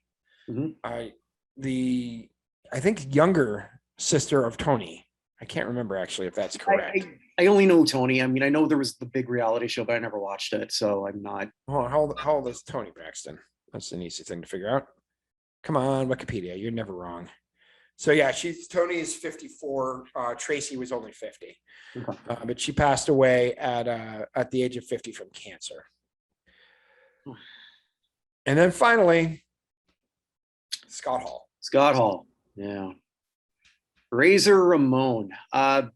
The I think younger sister of Tony. I can't remember actually if that's correct. I only know Tony. I mean, I know there was the big reality show, but I never watched it, so I'm not. How old is Tony Braxton? That's an easy thing to figure out. Come on, Wikipedia, you're never wrong. So yeah, Tony is 54. Tracy was only 50, but she passed away at the age of 50 from cancer. And then finally, Scott Hall. Scott Hall, yeah. Razor Ramon. I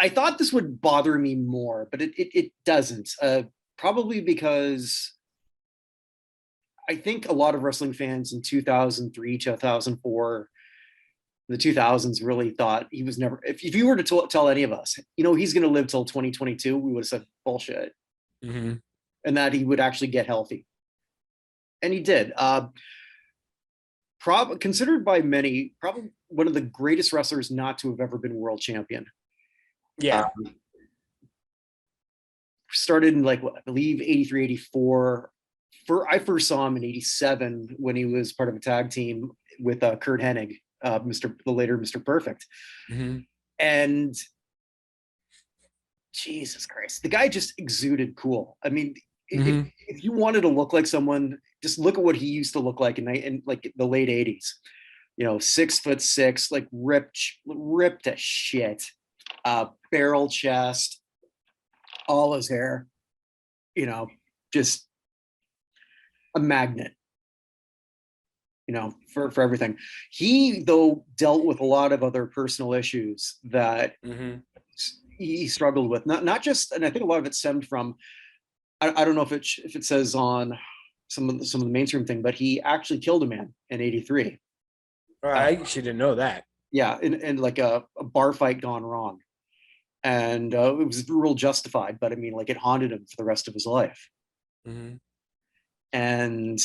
thought this would bother me more, but it doesn't. Probably because I think a lot of wrestling fans in 2003, 2004, the 2000s really thought he was never, if you were to tell any of us, he's going to live till 2022, we would have said bullshit. And that he would actually get healthy. And he did. Considered by many, probably one of the greatest wrestlers not to have ever been world champion. Yeah. Started in I believe 83, 84. I first saw him in 87 when he was part of a tag team with Kurt Hennig, the later Mr. Perfect. And Jesus Christ, the guy just exuded cool. I mean, if you wanted to look like someone, just look at what he used to look like in the late 80s. 6'6", ripped to shit, barrel chest, all his hair, just a magnet, for everything. He, though, dealt with a lot of other personal issues that he struggled with. Not just, and I think a lot of it stemmed from, I don't know if it says on some of the mainstream thing, but he actually killed a man in 83. I actually didn't know that. Yeah, in like a bar fight gone wrong. And it was real justified, but I mean, it haunted him for the rest of his life. And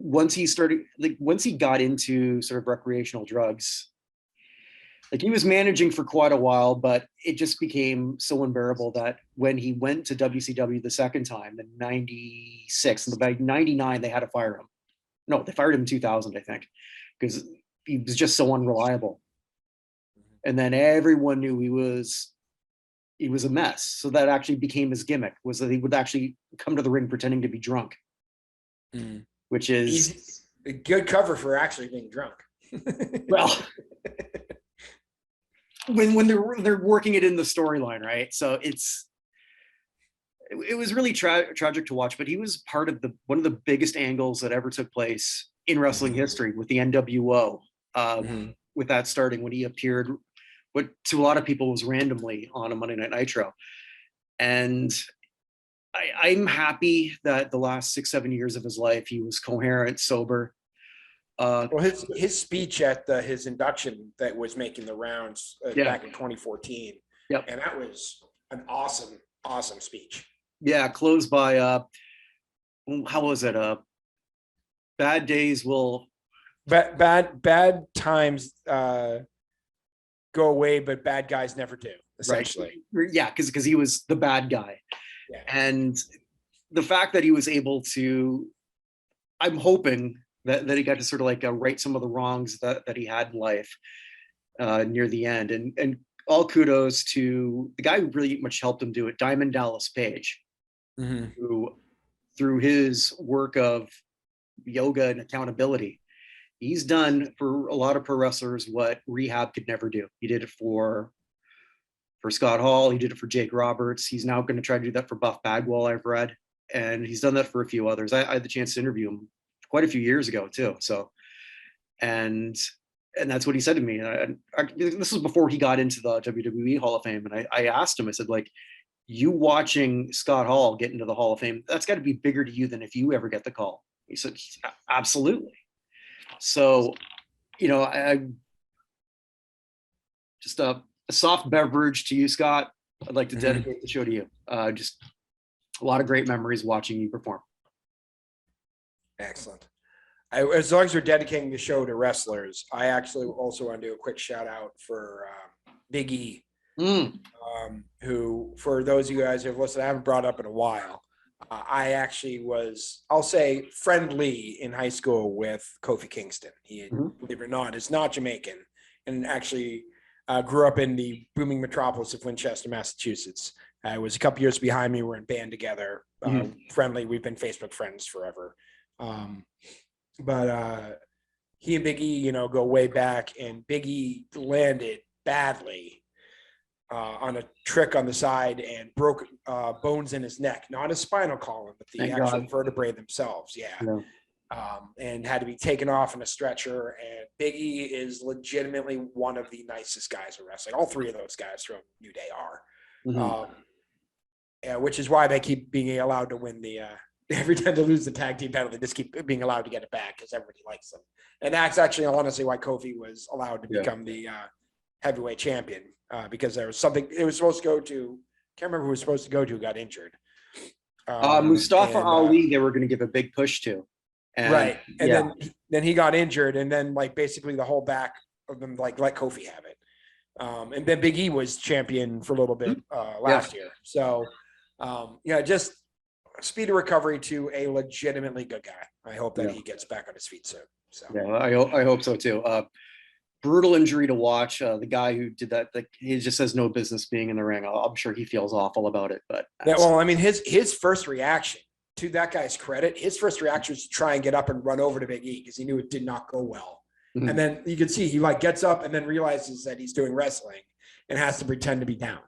once he got into sort of recreational drugs, like he was managing for quite a while, but it just became so unbearable that when he went to WCW the second time in 96, and by 99, they had to fire him. No, they fired him in 2000, I think, because he was just so unreliable. And then everyone knew he was a mess. So that actually became his gimmick, was that he would actually come to the ring pretending to be drunk, which is a good cover for actually being drunk. Well, when they're working it in the storyline, right? So it was really tragic to watch, but he was part of one of the biggest angles that ever took place in wrestling history with the NWO, with that starting when he appeared, what to a lot of people was randomly on a Monday Night Nitro. And I'm happy that the last 6-7 years of his life, he was coherent, sober. Well, his speech at his induction that was making the rounds back in 2014. Yep. And that was an awesome speech. Yeah, closed by how was it? Bad days will bad times go away, but bad guys never do, essentially. Right. Yeah, because he was the bad guy. Yeah. And the fact that he was able to, I'm hoping that he got to sort of like right some of the wrongs that he had in life near the end. And all kudos to the guy who really much helped him do it, Diamond Dallas Page, who through his work of yoga and accountability, he's done for a lot of pro wrestlers what rehab could never do. He did it for Scott Hall. He did it for Jake Roberts. He's now going to try to do that for Buff Bagwell, I've read. And he's done that for a few others. I had the chance to interview him quite a few years ago too. So, and that's what he said to me. This was before he got into the WWE Hall of Fame. And I asked him, I said, like, you watching Scott Hall get into the Hall of Fame, that's got to be bigger to you than if you ever get the call. He said, absolutely. So, I just a soft beverage to you, Scott. I'd like to dedicate the show to you. Just a lot of great memories watching you perform. Excellent. As long as you're dedicating the show to wrestlers, I actually also want to do a quick shout out for Big E, who, for those of you guys who have listened, I haven't brought up in a while. I actually was, I'll say, friendly in high school with Kofi Kingston. He, believe it or not, is not Jamaican, and actually grew up in the booming metropolis of Winchester, Massachusetts. It was a couple years behind me. We're in band together, friendly. We've been Facebook friends forever. But he and Big E, go way back, and Big E landed badly on a trick on the side and broke bones in his neck, not his spinal column, but the actual vertebrae themselves. Yeah. And had to be taken off in a stretcher. And Big E is legitimately one of the nicest guys in wrestling. All three of those guys from New Day are. Which is why they keep being allowed to win the every time they lose the tag team title, they just keep being allowed to get it back because everybody likes them. And that's actually honestly why Kofi was allowed to become the heavyweight champion, because there was something it was supposed to go to. Can't remember who it was supposed to go to, got injured. Mustafa Ali, they were going to give a big push to. And then he got injured, and then like basically the whole back of them like let Kofi have it. And then Big E was champion for a little bit last year. So just speedy recovery to a legitimately good guy. I hope that he gets back on his feet soon. So I hope so too. Brutal injury to watch. The guy who did that, like, he just has no business being in the ring. I'm sure he feels awful about it. But his first reaction, to that guy's credit, his first reaction was to try and get up and run over to Big E because he knew it did not go well. And then you can see he like gets up and then realizes that he's doing wrestling and has to pretend to be down.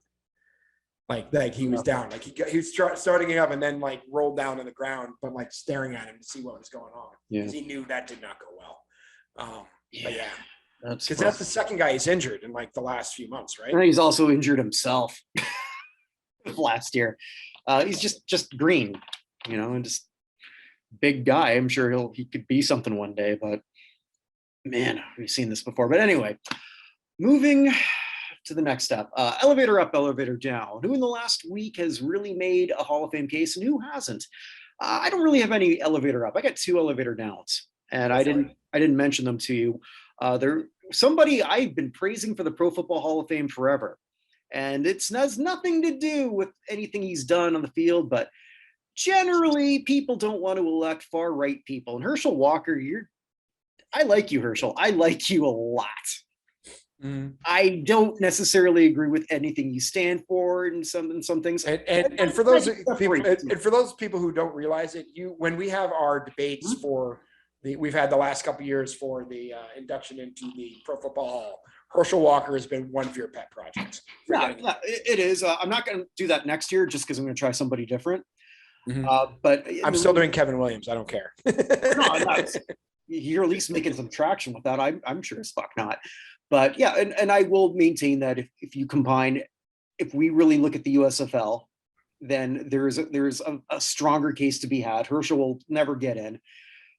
Like he was down, like he was starting up and then like rolled down on the ground, but like staring at him to see what was going on because he knew that did not go well. Because that's the second guy he's injured in like the last few months, right? And he's also injured himself last year. He's just green, and just big guy. I'm sure he could be something one day, but man, we've seen this before. But anyway, moving to the next step, elevator up, elevator down. Who in the last week has really made a Hall of Fame case and who hasn't? I don't really have any elevator up. I got 2 elevator downs, and Go for it. I didn't mention them to you. They're somebody I've been praising for the Pro Football Hall of Fame forever, and it has nothing to do with anything he's done on the field, but generally people don't want to elect far right people. And Herschel Walker, I like you, Herschel. I like you a lot. I don't necessarily agree with anything you stand for and some things. And for those people, and for those people who don't realize it, when we have our debates for we've had the last couple of years for the induction into the Pro Football Hall, Herschel Walker has been one of your pet projects. Yeah, it is. I'm not going to do that next year just because I'm going to try somebody different. But I'm still doing Kevin Williams. I don't care. No, you're at least making some traction with that. I'm sure as fuck not. But yeah, and I will maintain that if you combine, if we really look at the USFL, then there's a stronger case to be had. Herschel will never get in,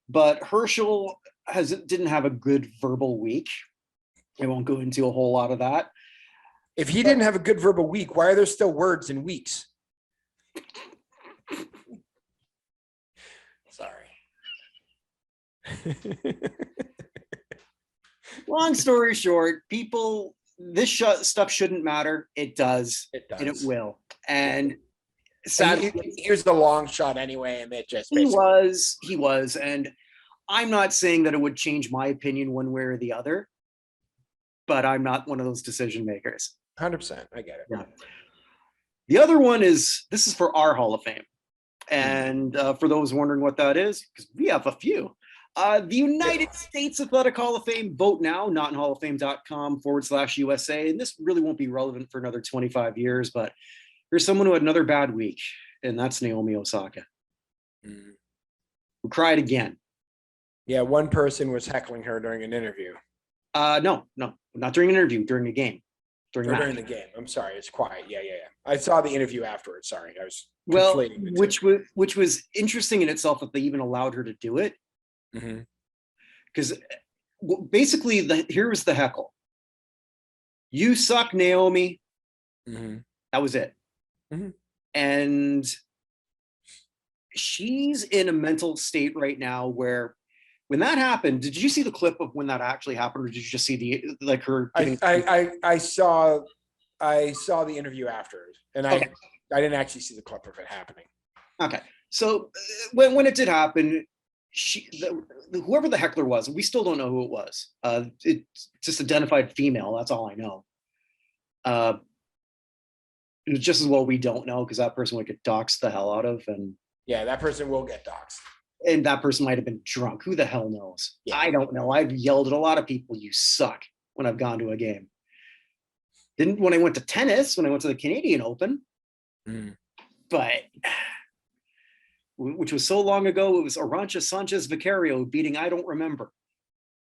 but Herschel didn't have a good verbal week. I won't go into a whole lot of that. If he didn't have a good verbal week, why are there still words in weeks? Sorry. Long story short, this stuff shouldn't matter. It does. It does. And it will. And sadly, here's the long shot anyway, and it just he was. And I'm not saying that it would change my opinion one way or the other, but I'm not one of those decision makers. 100%. I get it. Yeah. The other one this is for our Hall of Fame. And for those wondering what that is, because we have a few. The United States Athletic Hall of Fame, vote now, notinhallofame.com/USA. And this really won't be relevant for another 25 years, but here's someone who had another bad week, and that's Naomi Osaka, who cried again. Yeah, one person was heckling her during an interview. No, not during an interview, during a game. During the game. I'm sorry, it's quiet. Yeah. I saw the interview afterwards. Sorry, I was conflating the two. Which was interesting in itself that they even allowed her to do it. Because basically, here was the heckle. You suck, Naomi. That was it. And she's in a mental state right now where, when that happened, did you see the clip of when that actually happened, or did you just see her? I saw the interview after, and I didn't actually see the clip of it happening. Okay, so when it did happen, whoever the heckler was, we still don't know who it was. It's just identified female. That's all I know. It was just as well we don't know, because that person would get doxxed the hell out of, and yeah, that person will get doxxed. And that person might have been drunk. Who the hell knows? Yeah. I don't know. I've yelled at a lot of people, "You suck," when I've gone to a game. Didn't when I went to tennis, when I went to the Canadian Open. But which was so long ago, it was Arantxa Sanchez Vicario beating I don't remember.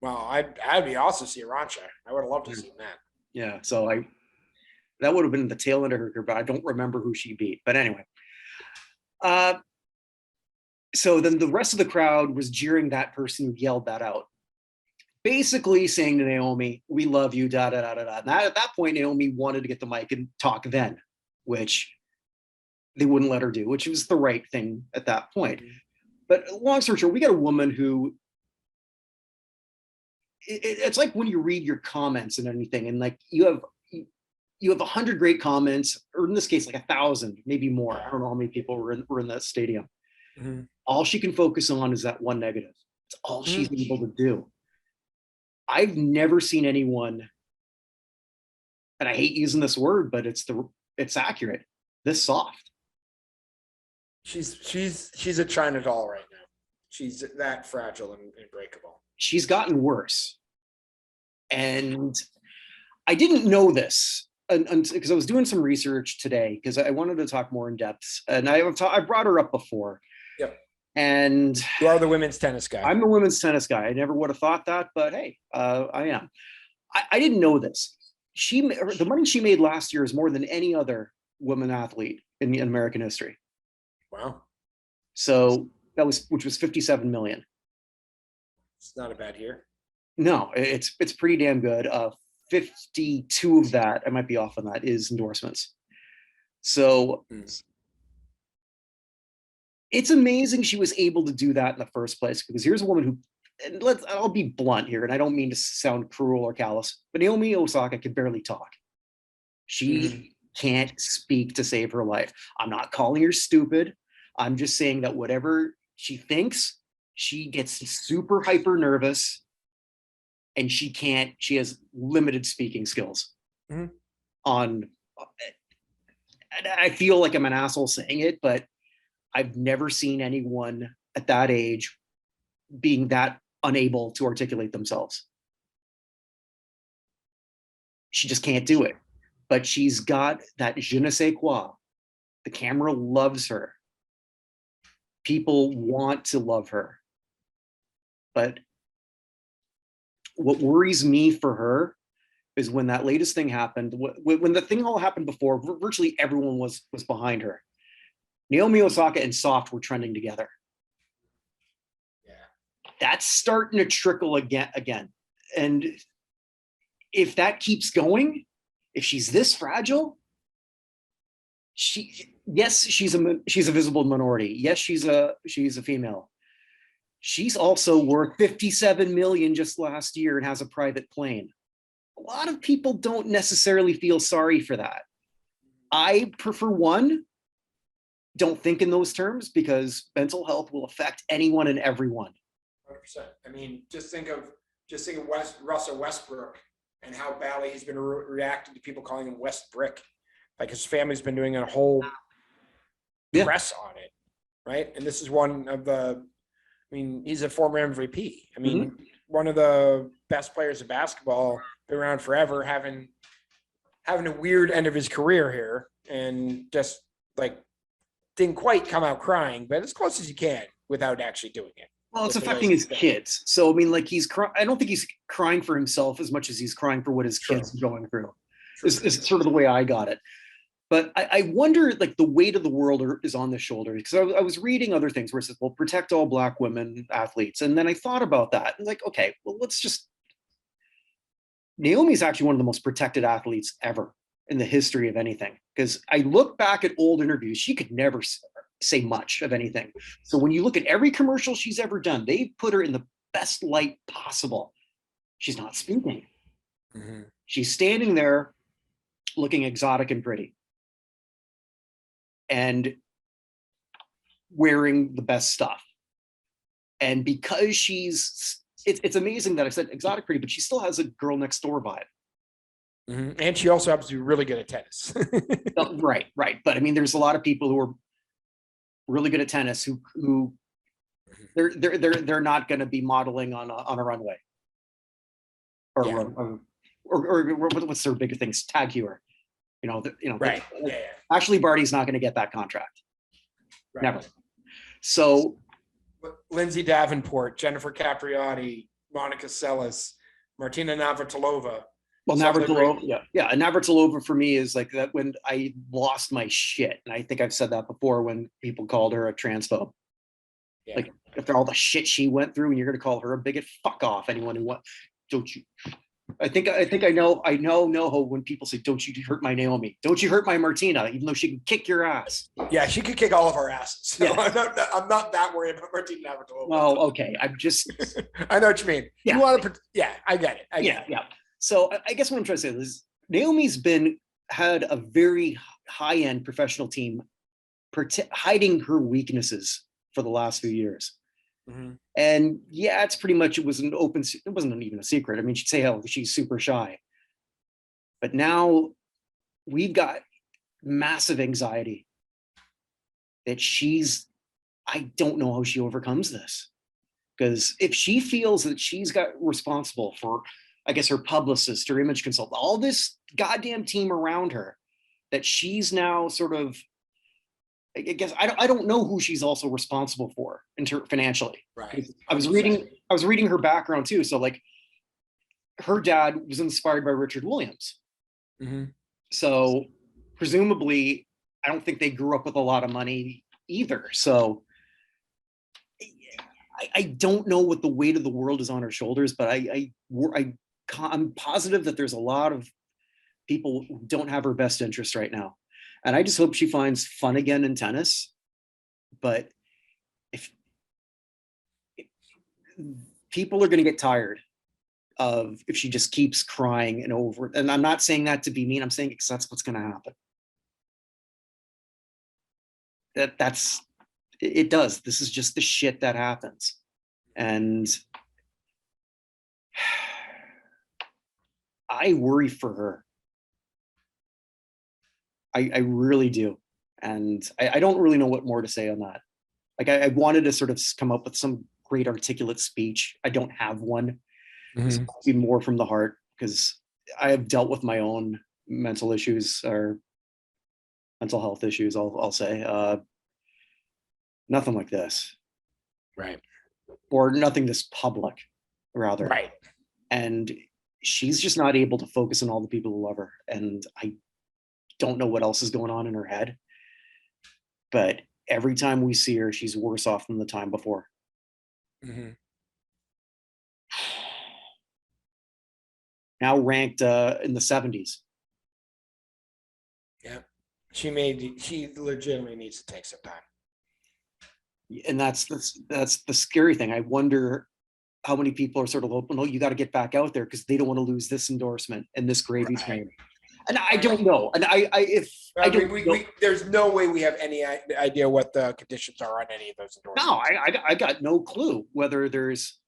Well, I'd be also see Arantxa. I would have loved to see that. Yeah, so that would have been the tail end of her career, but I don't remember who she beat. But anyway. So then the rest of the crowd was jeering that person who yelled that out, basically saying to Naomi, "We love you, da da da da da." And at that point, Naomi wanted to get the mic and talk then, which they wouldn't let her do, which was the right thing at that point. But long story short, we got a woman who, it's like when you read your comments and anything, and like you have 100 great comments, or in this case, like 1,000, maybe more. I don't know how many people were in that stadium. All she can focus on is that one negative. It's all she's able to do. I've never seen anyone, and I hate using this word, but it's accurate, this soft. She's a China doll right now. She's that fragile and breakable. She's gotten worse. And I didn't know this because I was doing some research today, because I wanted to talk more in depth. And I brought her up before. Yep. And you are the women's tennis guy. I'm the women's tennis guy. I never would have thought that, but hey, I am. I didn't know this. The money she made last year is more than any other woman athlete in American history. Wow. So which was 57 million. It's not a bad year. No, it's pretty damn good. 52 of that, I might be off on that, is endorsements. So it's amazing she was able to do that in the first place, because here's a woman who, and I'll be blunt here, and I don't mean to sound cruel or callous, but Naomi Osaka can barely talk. She can't speak to save her life. I'm not calling her stupid. I'm just saying that whatever she thinks, she gets super hyper nervous, and she has limited speaking skills. And I feel like I'm an asshole saying it, but I've never seen anyone at that age being that unable to articulate themselves. She just can't do it. But she's got that je ne sais quoi. The camera loves her. People want to love her. But what worries me for her is when that latest thing happened, when the thing all happened before, virtually everyone was behind her. Naomi Osaka and Soft were trending together. Yeah. That's starting to trickle again. And if that keeps going, if she's this fragile, she's a visible minority. Yes, she's a female. She's also worth 57 million just last year and has a private plane. A lot of people don't necessarily feel sorry for that. I, for one, don't think in those terms, because mental health will affect anyone and everyone. 100%. I mean, just think of Russell Westbrook and how badly he's been reacting to people calling him West Brick. Like, his family's been doing a whole press on it, right? And this is one of the, I mean, he's a former MVP. I mean, one of the best players of basketball, been around forever, having a weird end of his career here, and just like didn't quite come out crying, but as close as you can without actually doing it. Well, it's affecting his kids. So, I mean, like, I don't think he's crying for himself as much as he's crying for what his kids are going through. Is sort of the way I got it. But I wonder, like, the weight of the world is on the shoulder, because I was reading other things where it says, well, protect all Black women athletes. And then I thought about that, and like, okay, well, Naomi's actually one of the most protected athletes ever in the history of anything. Because I look back at old interviews, she could never say much of anything. So when you look at every commercial she's ever done, they put her in the best light possible. She's not speaking. She's standing there looking exotic and pretty, and wearing the best stuff. And because it's amazing that I said exotic pretty, but she still has a girl next door vibe. And she also happens to be really good at tennis. Right. But I mean, there's a lot of people who are really good at tennis who they're not going to be modeling on a runway, or what's their bigger things, tag heuer. Right. Ashley Barty's not going to get that contract. Right. Never. So Lindsay Davenport, Jennifer Capriati, Monica Seles, Martina Navratilova. Well, Navratilova, yeah. Navratilova for me is like that when I lost my shit, and I think I've said that before when people called her a transphobe. Yeah. Like, after all the shit she went through, and you're going to call her a bigot, fuck off. Anyone who wants, don't you? I think I know when people say, don't you hurt my Naomi, don't you hurt my Martina, even though she can kick your ass. Yeah, she could kick all of our asses. So yeah. I'm not that worried about Martina Navratilova. Well, okay, I'm just. I know what you mean. Yeah. You want to? Yeah, I get it. Yeah. So I guess what I'm trying to say is Naomi's had a very high-end professional team hiding her weaknesses for the last few years. And yeah, it wasn't even a secret. I mean, she'd say, hell, she's super shy. But now we've got massive anxiety that I don't know how she overcomes this. Because if she feels that she's got responsible for, I guess, her publicist, her image consultant, all this goddamn team around her, that she's now sort of, I guess I don't know who she's also responsible for financially. Right. I was reading her background too. So like, her dad was inspired by Richard Williams. So presumably, I don't think they grew up with a lot of money either. So I don't know what the weight of the world is on her shoulders, but I'm positive that there's a lot of people who don't have her best interest right now. And I just hope she finds fun again in tennis. But if people are going to get tired of if she just keeps crying and over. And I'm not saying that to be mean. I'm saying because that's what's going to happen. That's it does. This is just the shit that happens. And I worry for her. I really do. And I don't really know what more to say on that. Like I wanted to sort of come up with some great articulate speech. I don't have one. It's be more from the heart because I have dealt with my own mental issues or mental health issues. I'll say nothing like this, Right. or nothing this public, rather. Right. And she's just not able to focus on all the people who love her. And I don't know what else is going on in her head. But every time we see her, she's worse off than the time before. Now ranked in the 70s. Yeah. She legitimately needs to take some time. And that's the scary thing. I wonder how many people are sort of, no, you got to get back out there because they don't want to lose this endorsement and this gravy train. And I don't know. And there's no way we have any idea what the conditions are on any of those endorsements. No, I got no clue whether there's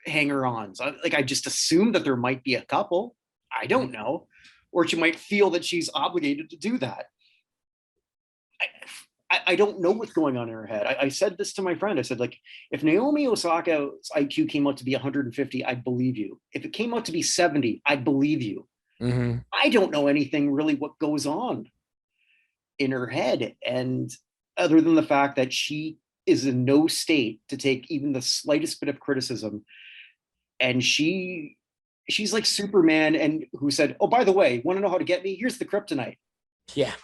hanger-ons. I just assume that there might be a couple. I don't know. Or she might feel that she's obligated to do that. I don't know what's going on in her head. I said this to my friend. I said, like, if Naomi Osaka's IQ came out to be 150, I'd believe you. If it came out to be 70, I'd believe you. I don't know anything really what goes on in her head. And other than the fact that she is in no state to take even the slightest bit of criticism. And she's like Superman, and who said, oh, by the way, want to know how to get me? Here's the kryptonite. Yeah.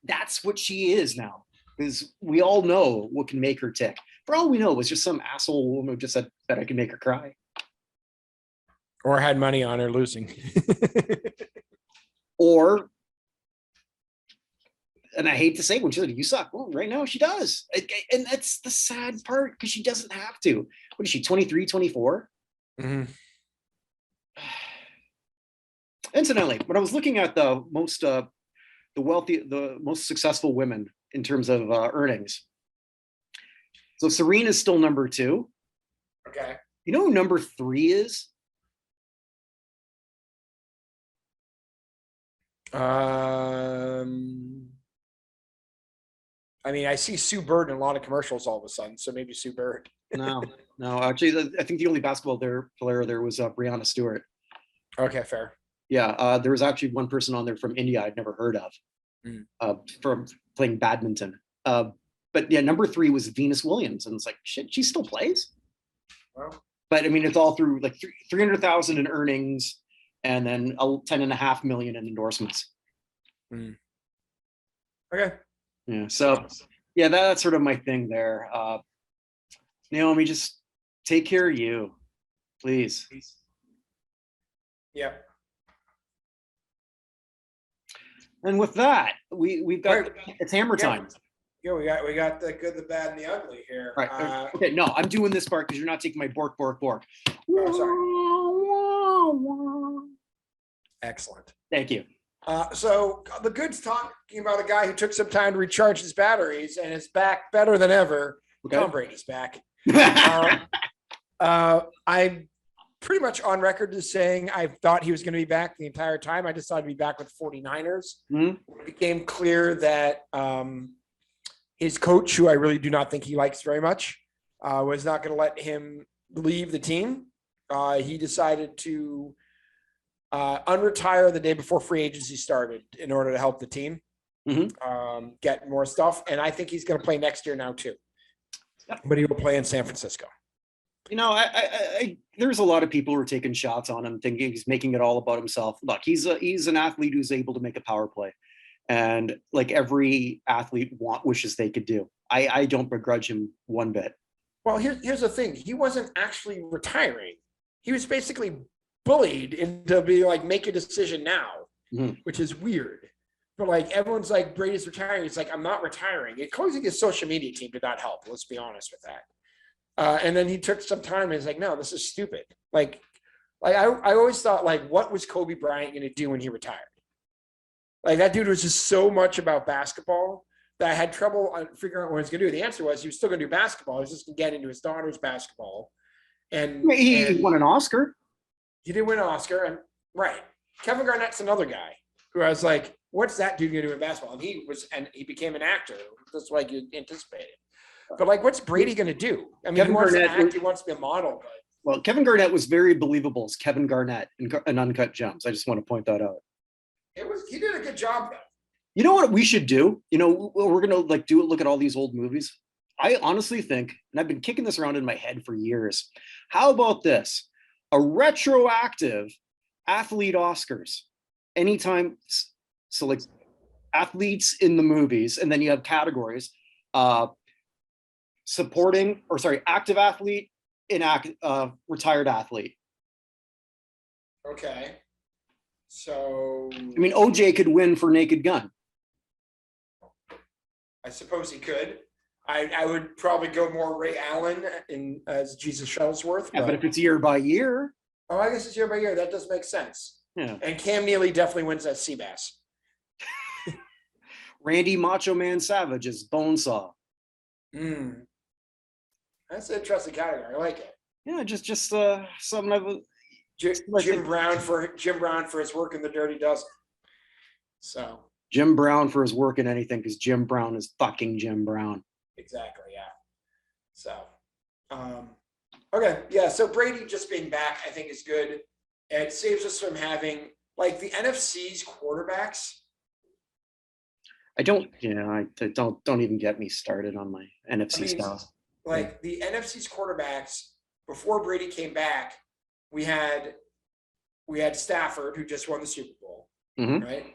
That's what she is now, because we all know what can make her tick. For all we know, it was just some asshole woman who just said that I can make her cry. Or had money on her losing. Or, and I hate to say when she said, you suck. Well, right now she does. And that's the sad part, because she doesn't have to. What is she, 23, 24? Incidentally, when I was looking at the most successful women in terms of earnings, so Serena is still number 2. Okay. You know who number 3 is? I mean, I see Sue Bird in a lot of commercials all of a sudden, so maybe Sue Bird. No. Actually, I think the only basketball player there was Brianna Stewart. Okay, fair. Yeah, there was actually one person on there from India I'd never heard of, from playing badminton. But yeah, number 3 was Venus Williams, and it's like, shit, she still plays. Well, but I mean, it's all through like 300,000 in earnings, and then 10.5 million in endorsements. Okay. Yeah. So yeah, that's sort of my thing there. Naomi, just take care of you, please. Yeah. And with that, we've got it's hammer time. Yeah, we got the good, the bad, and the ugly here. Right. Okay. No, I'm doing this part because you're not taking my bork. Oh, sorry. Excellent. Thank you. So the good's talking about a guy who took some time to recharge his batteries and is back better than ever. Okay. Tom Brady's back. I'm pretty much on record as saying I thought he was going to be back the entire time. I just thought he'd be back with 49ers. It became clear that his coach, who I really do not think he likes very much, was not going to let him leave the team. He decided to unretire the day before free agency started in order to help the team get more stuff. And I think he's going to play next year now too. But he will play in San Francisco. You know, there's a lot of people who are taking shots on him, thinking he's making it all about himself. Look, he's an athlete who's able to make a power play, and like every athlete wishes they could do. I don't begrudge him one bit. Well, here's the thing: he wasn't actually retiring. He was basically bullied into be like, make a decision now, which is weird. But like everyone's like Brady's retiring. He's like, I'm not retiring. It closing his social media team did not help. Let's be honest with that. And then he took some time and he's like, no, this is stupid. Like I always thought, like, what was Kobe Bryant going to do when he retired? Like that dude was just so much about basketball that I had trouble figuring out what he was going to do. The answer was he was still going to do basketball. He was just going to get into his daughter's basketball. And He won an Oscar. He did win an Oscar. And right. Kevin Garnett's another guy who I was like, what's that dude going to do in basketball? And he became an actor, just like you anticipated. But like, what's Brady going to do? I mean, Kevin he wants Garnett, to act, he wants to be a model. But... Well, Kevin Garnett was very believable as Kevin Garnett in Uncut Gems. I just want to point that out. He did a good job though. You know what we should do? You know, we're gonna like look at all these old movies. I honestly think, and I've been kicking this around in my head for years. How about this? A retroactive athlete Oscars. Anytime, so like athletes in the movies, and then you have categories. Active athlete, retired athlete. Okay. So I mean, OJ could win for Naked Gun. I suppose he could. I would probably go more Ray Allen as Jesus Shuttlesworth. Yeah, but if it's year by year. Oh, I guess it's year by year. That does make sense. Yeah. And Cam Neely definitely wins that Seabass. Randy Macho Man Savage is Bonesaw. That's an interesting category. I like it. Yeah, just something I've Jim Brown for his work in the Dirty Dozen. So Jim Brown for his work in anything, because Jim Brown is fucking Jim Brown. Exactly, yeah. So okay, yeah. So Brady just being back, I think, is good. It saves us from having like the NFC's quarterbacks. Don't even get me started on my NFC stuff. Like the NFC's quarterbacks before Brady came back, we had Stafford, who just won the Super Bowl, right?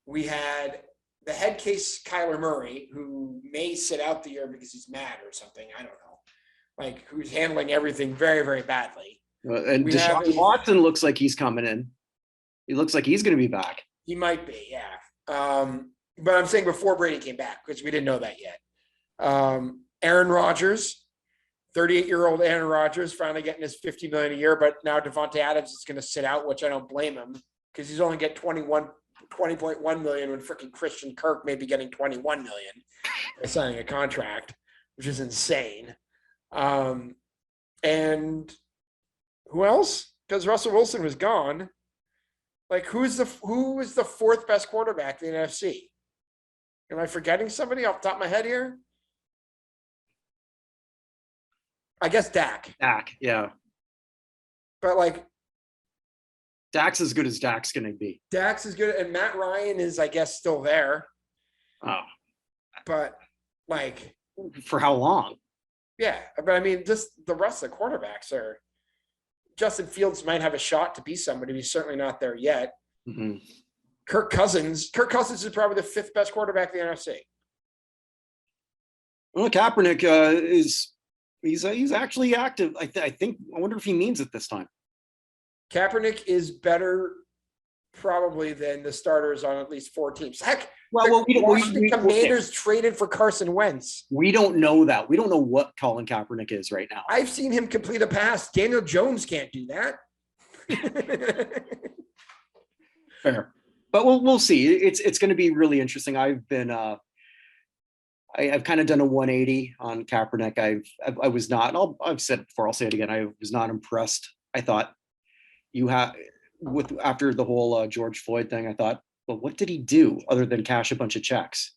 We had the head case Kyler Murray, who may sit out the year because he's mad or something. I don't know. Like, who's handling everything very, very badly. And Deshaun Watson looks like he's coming in. He looks like he's going to be back. He might be, yeah. But I'm saying before Brady came back, because we didn't know that yet. Aaron Rodgers, 38-year-old Aaron Rodgers, finally getting his $50 million a year, but now Devontae Adams is going to sit out, which I don't blame him, because he's only get $20.1 million when freaking Christian Kirk may be getting $21 million by signing a contract, which is insane. And who else? Because Russell Wilson was gone. Like, who is the fourth best quarterback in the NFC? Am I forgetting somebody off the top of my head here? I guess Dak. Dak, yeah. But like, Dak's as good as Dak's going to be. Dak's is good, and Matt Ryan is, I guess, still there. Oh. But like, for how long? Yeah, but I mean, just the rest of the quarterbacks are. Justin Fields might have a shot to be somebody. He's certainly not there yet. Mm-hmm. Kirk Cousins is probably the fifth best quarterback in the NFC. Well, Kaepernick he's actually active. I wonder if he means it this time. Kaepernick is better probably than the starters on at least 4 teams. Heck, the Commanders traded for Carson Wentz. We don't know that. We don't know what Colin Kaepernick is right now. I've seen him complete a pass. Daniel Jones can't do that. Fair. But we'll see. It's going to be really interesting. I've been I've kind of done a 180 on Kaepernick. I was not. I've said it before. I'll say it again. I was not impressed. I thought after the whole George Floyd thing. I thought, well, what did he do other than cash a bunch of checks?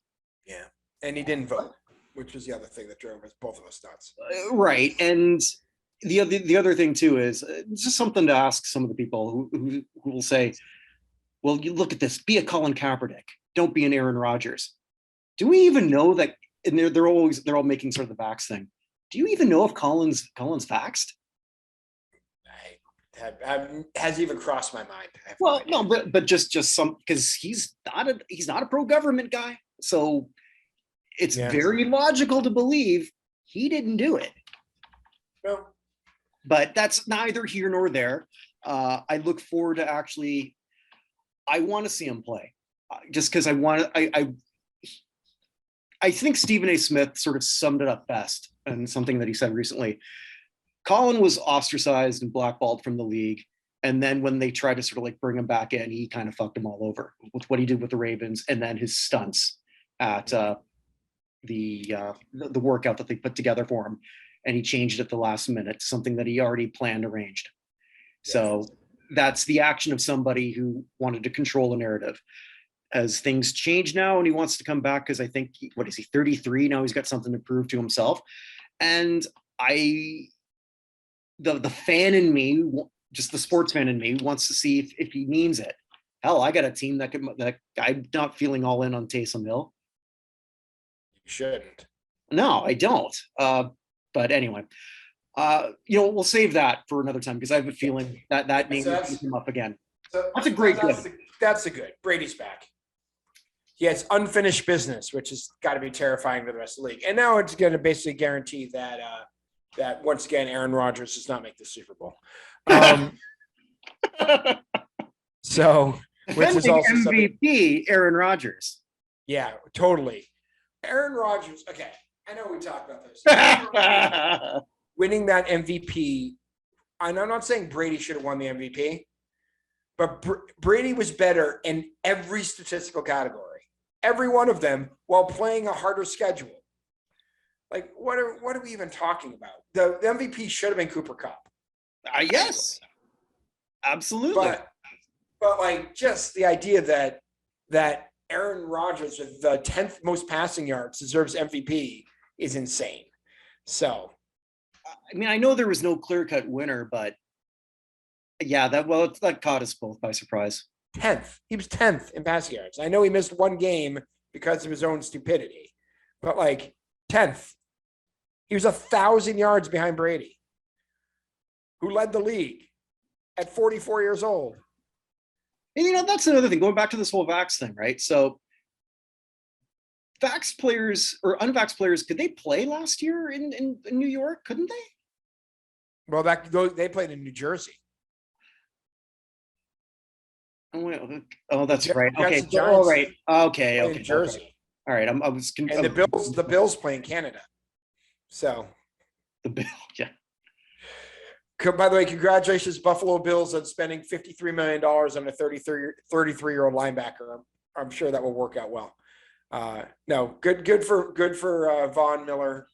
Yeah, and he didn't vote, which was the other thing that drove both of us nuts. Right, and the other thing too is it's just something to ask some of the people who will say, well, you look at this, be a Colin Kaepernick, don't be an Aaron Rodgers. Do we even know that? And they're all making sort of the vax thing. Do you even know if Colin's vaxxed? Has even crossed my mind. Well, no, but just some, because he's not a pro-government guy, so it's very logical to believe he didn't do it. No, but that's neither here nor there. I look forward to I want to see him play. just because I think Stephen A. Smith sort of summed it up best, and something that he said recently. Colin was ostracized and blackballed from the league. And then when they tried to sort of like bring him back in, he kind of fucked them all over with what he did with the Ravens and then his stunts at the workout that they put together for him. And he changed it at the last minute to something that he already planned, arranged. Yes. So that's the action of somebody who wanted to control a narrative. As things change now and he wants to come back, because I think, what is he, 33? Now he's got something to prove to himself. And the fan in me, just the sports fan in me, wants to see if he means it. Hell, I got a team that I'm not feeling all in on Taysom Hill. You shouldn't. No, I don't. But anyway, we'll save that for another time, because I have a feeling that name will come up again. That's a great good. That's a good. Brady's back. He has unfinished business, which has got to be terrifying for the rest of the league. And now it's going to basically guarantee that that once again Aaron Rodgers does not make the Super Bowl. So, which is also MVP Aaron Rodgers. Yeah, totally. Aaron Rodgers. Okay, I know we talked about this. Winning that MVP, and I'm not saying Brady should have won the MVP, but Brady was better in every statistical category, every one of them, while playing a harder schedule. Like, what are we even talking about? The MVP should have been Cooper Kupp. Yes, absolutely. But like, just the idea that Aaron Rodgers with the 10th most passing yards deserves MVP is insane. So, I mean, I know there was no clear-cut winner, but yeah, that caught us both by surprise. 10th. He was 10th in passing yards. I know he missed one game because of his own stupidity, but like 10th. He was 1,000 yards behind Brady, who led the league at 44 years old. And that's another thing, going back to this whole vax thing, right? So vax players or unvax players, could they play last year in New York? Couldn't they? Well, they played in New Jersey. Oh, that's right. Okay. All right. Okay. In Jersey. Okay. All right. I was and the Bills play in Canada. So the Bill, yeah. By the way, congratulations, Buffalo Bills, on spending $53 million on a 33-year-old linebacker. I'm sure that will work out well. No, good for Von Miller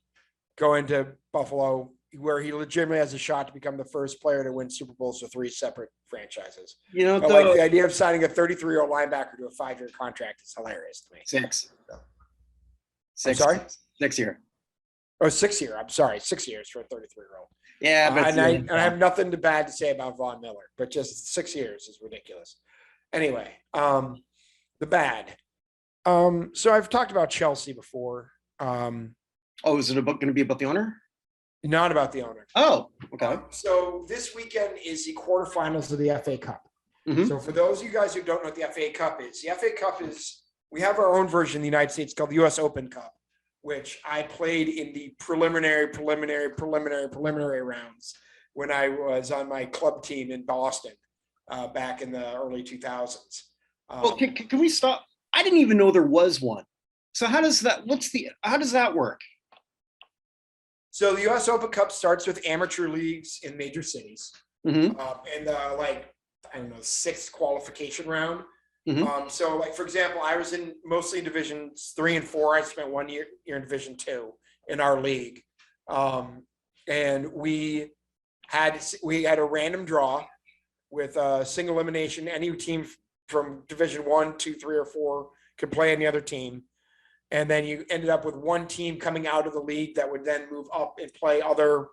going to Buffalo, where he legitimately has a shot to become the first player to win Super Bowls for 3 separate franchises. Like the idea of signing a 33-year-old linebacker to a 5-year contract is hilarious to me. 6. I'm sorry? 6 year. Oh, 6 year. I'm sorry. 6 years for a 33-year-old. Yeah. But and I have nothing bad to say about Von Miller, but just 6 years is ridiculous. Anyway, the bad. So I've talked about Chelsea before. Is it going to be about the owner? Not about the owner. Oh, okay. So this weekend is the quarterfinals of the FA Cup. Mm-hmm. So for those of you guys who don't know what the FA Cup is, we have our own version in the United States called the US Open Cup, which I played in the preliminary rounds when I was on my club team in Boston back in the early 2000s. Can we stop? I didn't even know there was one. So how does that work? So the US Open Cup starts with amateur leagues in major cities. Mm-hmm. And the 6th qualification round. Mm-hmm. So like, for example, I was mostly in divisions 3 and 4. I spent 1 year in division 2 in our league. And we had a random draw with a single elimination. Any team from division 1, 2, 3, or 4 could play any other team. And then you ended up with one team coming out of the league that would then move up and play other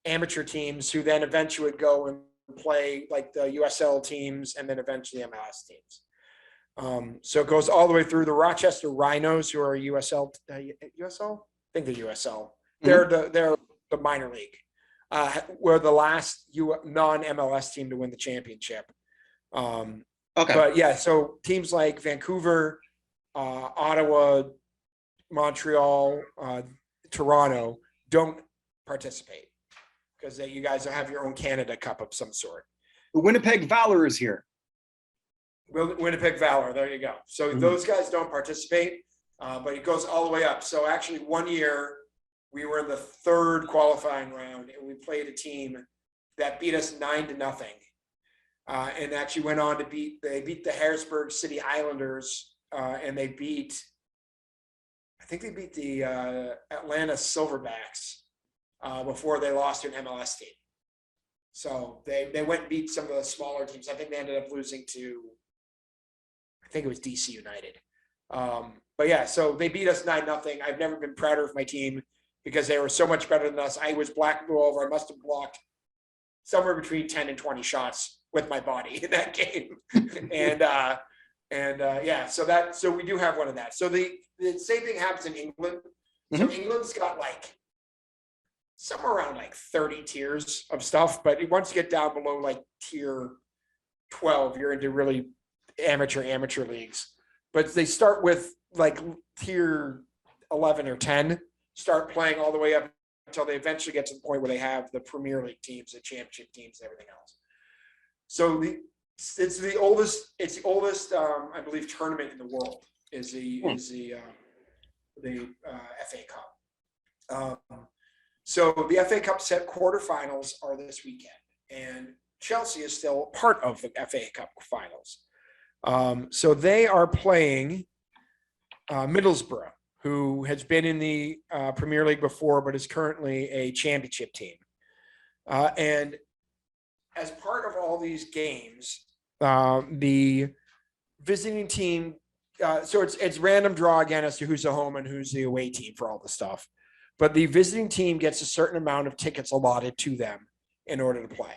amateur teams, who then eventually would go and play like the USL teams and then eventually MLS teams. So it goes all the way through the Rochester Rhinos, who are USL. USL? I think they're USL. Mm-hmm. They're the minor league. We're the last non-MLS team to win the championship. Okay. But yeah, so teams like Vancouver, Ottawa, Montreal, Toronto don't participate because you guys have your own Canada Cup of some sort. The Winnipeg Valor is here. Winnipeg Valor. There you go. So those guys don't participate, but it goes all the way up. So actually, one year we were in the third qualifying round, and we played a team that beat us 9-0, and actually went on to beat the Harrisburg City Islanders, and I think they beat the Atlanta Silverbacks before they lost to an MLS team. So they went and beat some of the smaller teams. I think they ended up losing to, I think it was DC United. But yeah, so they beat us 9-0. I've never been prouder of my team because they were so much better than us. I was black and blue over. I must have blocked somewhere between 10 and 20 shots with my body in that game. Yeah, so we do have one of that. So the same thing happens in England. So England's got like somewhere around like 30 tiers of stuff, but once you get down below like tier 12, you're into really amateur leagues. But they start with like tier 11 or 10, start playing all the way up until they eventually get to the point where they have the Premier League teams, the championship teams, and everything else. So it's the oldest, I believe, tournament in the world is the FA Cup. So the FA Cup set quarterfinals are this weekend, and Chelsea is still part of the FA Cup finals. So they are playing Middlesbrough, who has been in the Premier League before, but is currently a championship team. And as part of all these games, the visiting team, so it's random draw again as to who's the home and who's the away team for all the stuff. But the visiting team gets a certain amount of tickets allotted to them in order to play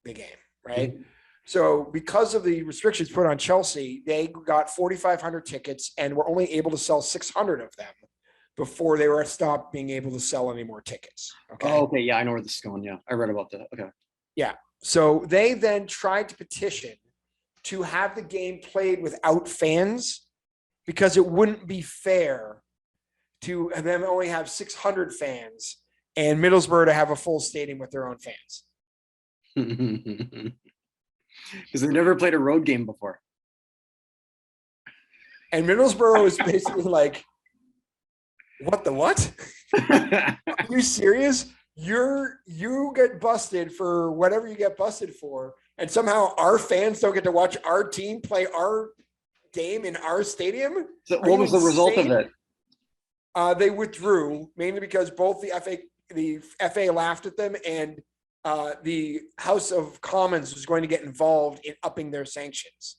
the game, right? So because of the restrictions put on Chelsea, they got 4,500 tickets and were only able to sell 600 of them before they were stopped being able to sell any more tickets. Okay. Oh, okay. Yeah, I know where this is going. Yeah, I read about that. Okay. Yeah. So they then tried to petition to have the game played without fans because it wouldn't be fair to them only have 600 fans and Middlesbrough to have a full stadium with their own fans. Because they've never played a road game before. And Middlesbrough is basically like, what? Are you serious? You get busted for whatever you get busted for, and somehow our fans don't get to watch our team play our game in our stadium? So what was the result of it? They withdrew mainly because both the FA laughed at them, and the House of Commons was going to get involved in upping their sanctions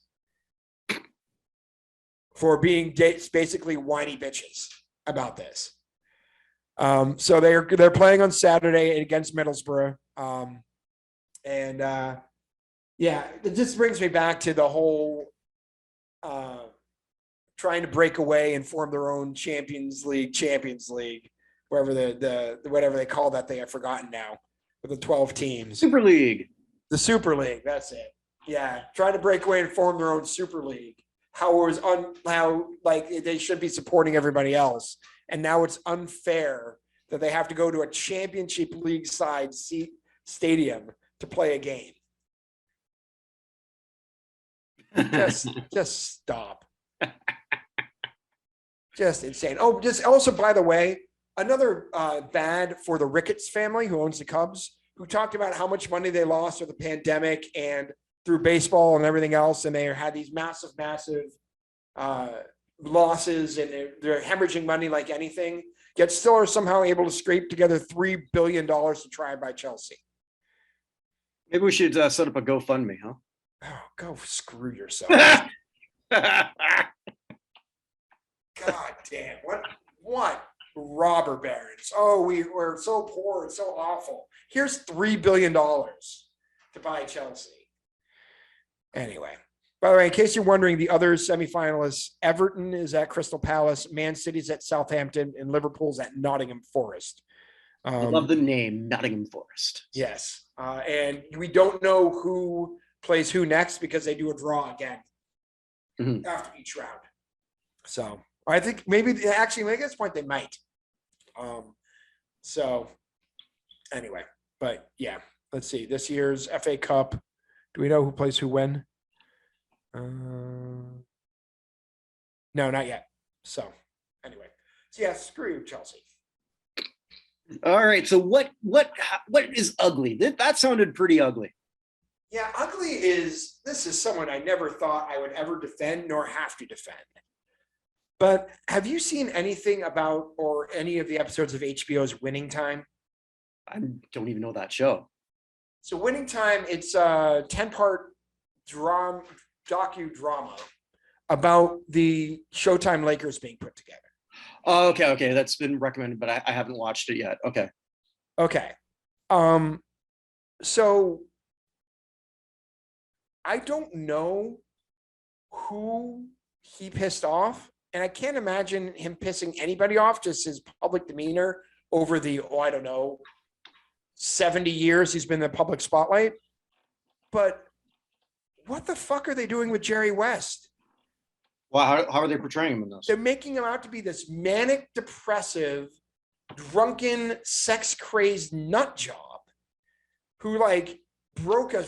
for being basically whiny bitches about this. So they're playing on Saturday against Middlesbrough. Yeah, it just brings me back to the whole trying to break away and form their own Champions League, wherever the whatever they call that thing, I've forgotten now, with the 12 teams. Super League. The Super League, that's it. Yeah, trying to break away and form their own Super League. How they should be supporting everybody else. And now it's unfair that they have to go to a championship league side stadium to play a game. Just stop. Just insane. Oh, just also, by the way, another bad for the Ricketts family who owns the Cubs, who talked about how much money they lost through the pandemic and through baseball and everything else. And they had these massive losses, and they're hemorrhaging money like anything, yet still are somehow able to scrape together $3 billion to try and buy Chelsea. Maybe we should set up a GoFundMe, huh? Oh, go screw yourself. God damn. What robber barons? Oh, we're so poor and so awful. Here's $3 billion to buy Chelsea. Anyway. By the way, in case you're wondering, the other semifinalists, Everton is at Crystal Palace, Man City's at Southampton, and Liverpool's at Nottingham Forest. I love the name, Nottingham Forest. Yes. And we don't know who plays who next because they do a draw again after each round. So I think maybe at this point they might. So anyway, but yeah, let's see. This year's FA Cup. Do we know who plays who when? No, not yet. So anyway, so yeah, screw you, Chelsea. All right. So what is ugly? That sounded pretty ugly. Yeah, ugly is, this is someone I never thought I would ever defend nor have to defend. But have you seen anything about or any of the episodes of HBO's Winning Time? I don't even know that show. So Winning Time, it's a 10-part docudrama about the Showtime Lakers being put together. Oh, okay. That's been recommended, but I haven't watched it yet. Okay. So I don't know who he pissed off, and I can't imagine him pissing anybody off, just his public demeanor over the, 70 years he's been in the public spotlight. But what the fuck are they doing with Jerry West? Well, how are they portraying him in this? They're making him out to be this manic, depressive, drunken, sex-crazed nut job who broke a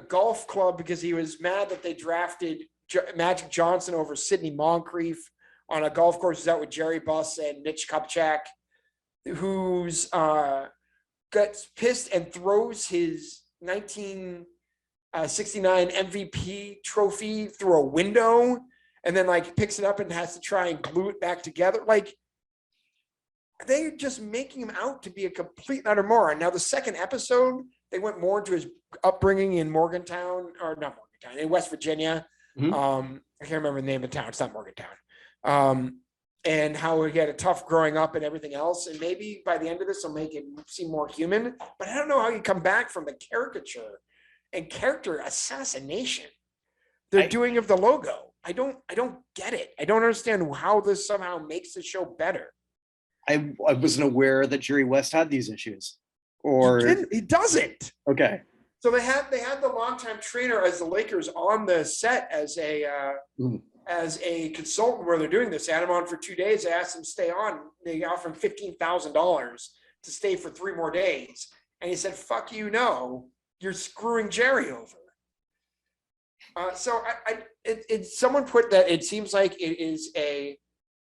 golf club because he was mad that they drafted Magic Johnson over Sidney Moncrief on a golf course out with Jerry Buss and Mitch Kupchak, who's gets pissed and throws his 1969 MVP trophy through a window, and then picks it up and has to try and glue it back together. They're just making him out to be a complete and utter moron. Now, the second episode, they went more into his upbringing in Morgantown, or not Morgantown, in West Virginia. Mm-hmm. I can't remember the name of the town. It's not Morgantown. And how he had a tough growing up and everything else. And maybe by the end of this, will make him seem more human. But I don't know how you come back from the caricature and character assassination they're doing of the logo. I don't get it. I don't understand how this somehow makes the show better. I wasn't aware that Jerry West had these issues. Or he doesn't. Okay. So they had the longtime trainer as the Lakers on the set as a consultant where they're doing this. They had him on for 2 days. They asked him to stay on. They offered him $15,000 to stay for 3 more days, and he said, "Fuck you, no, you're screwing Jerry over." So someone put that it seems like it is a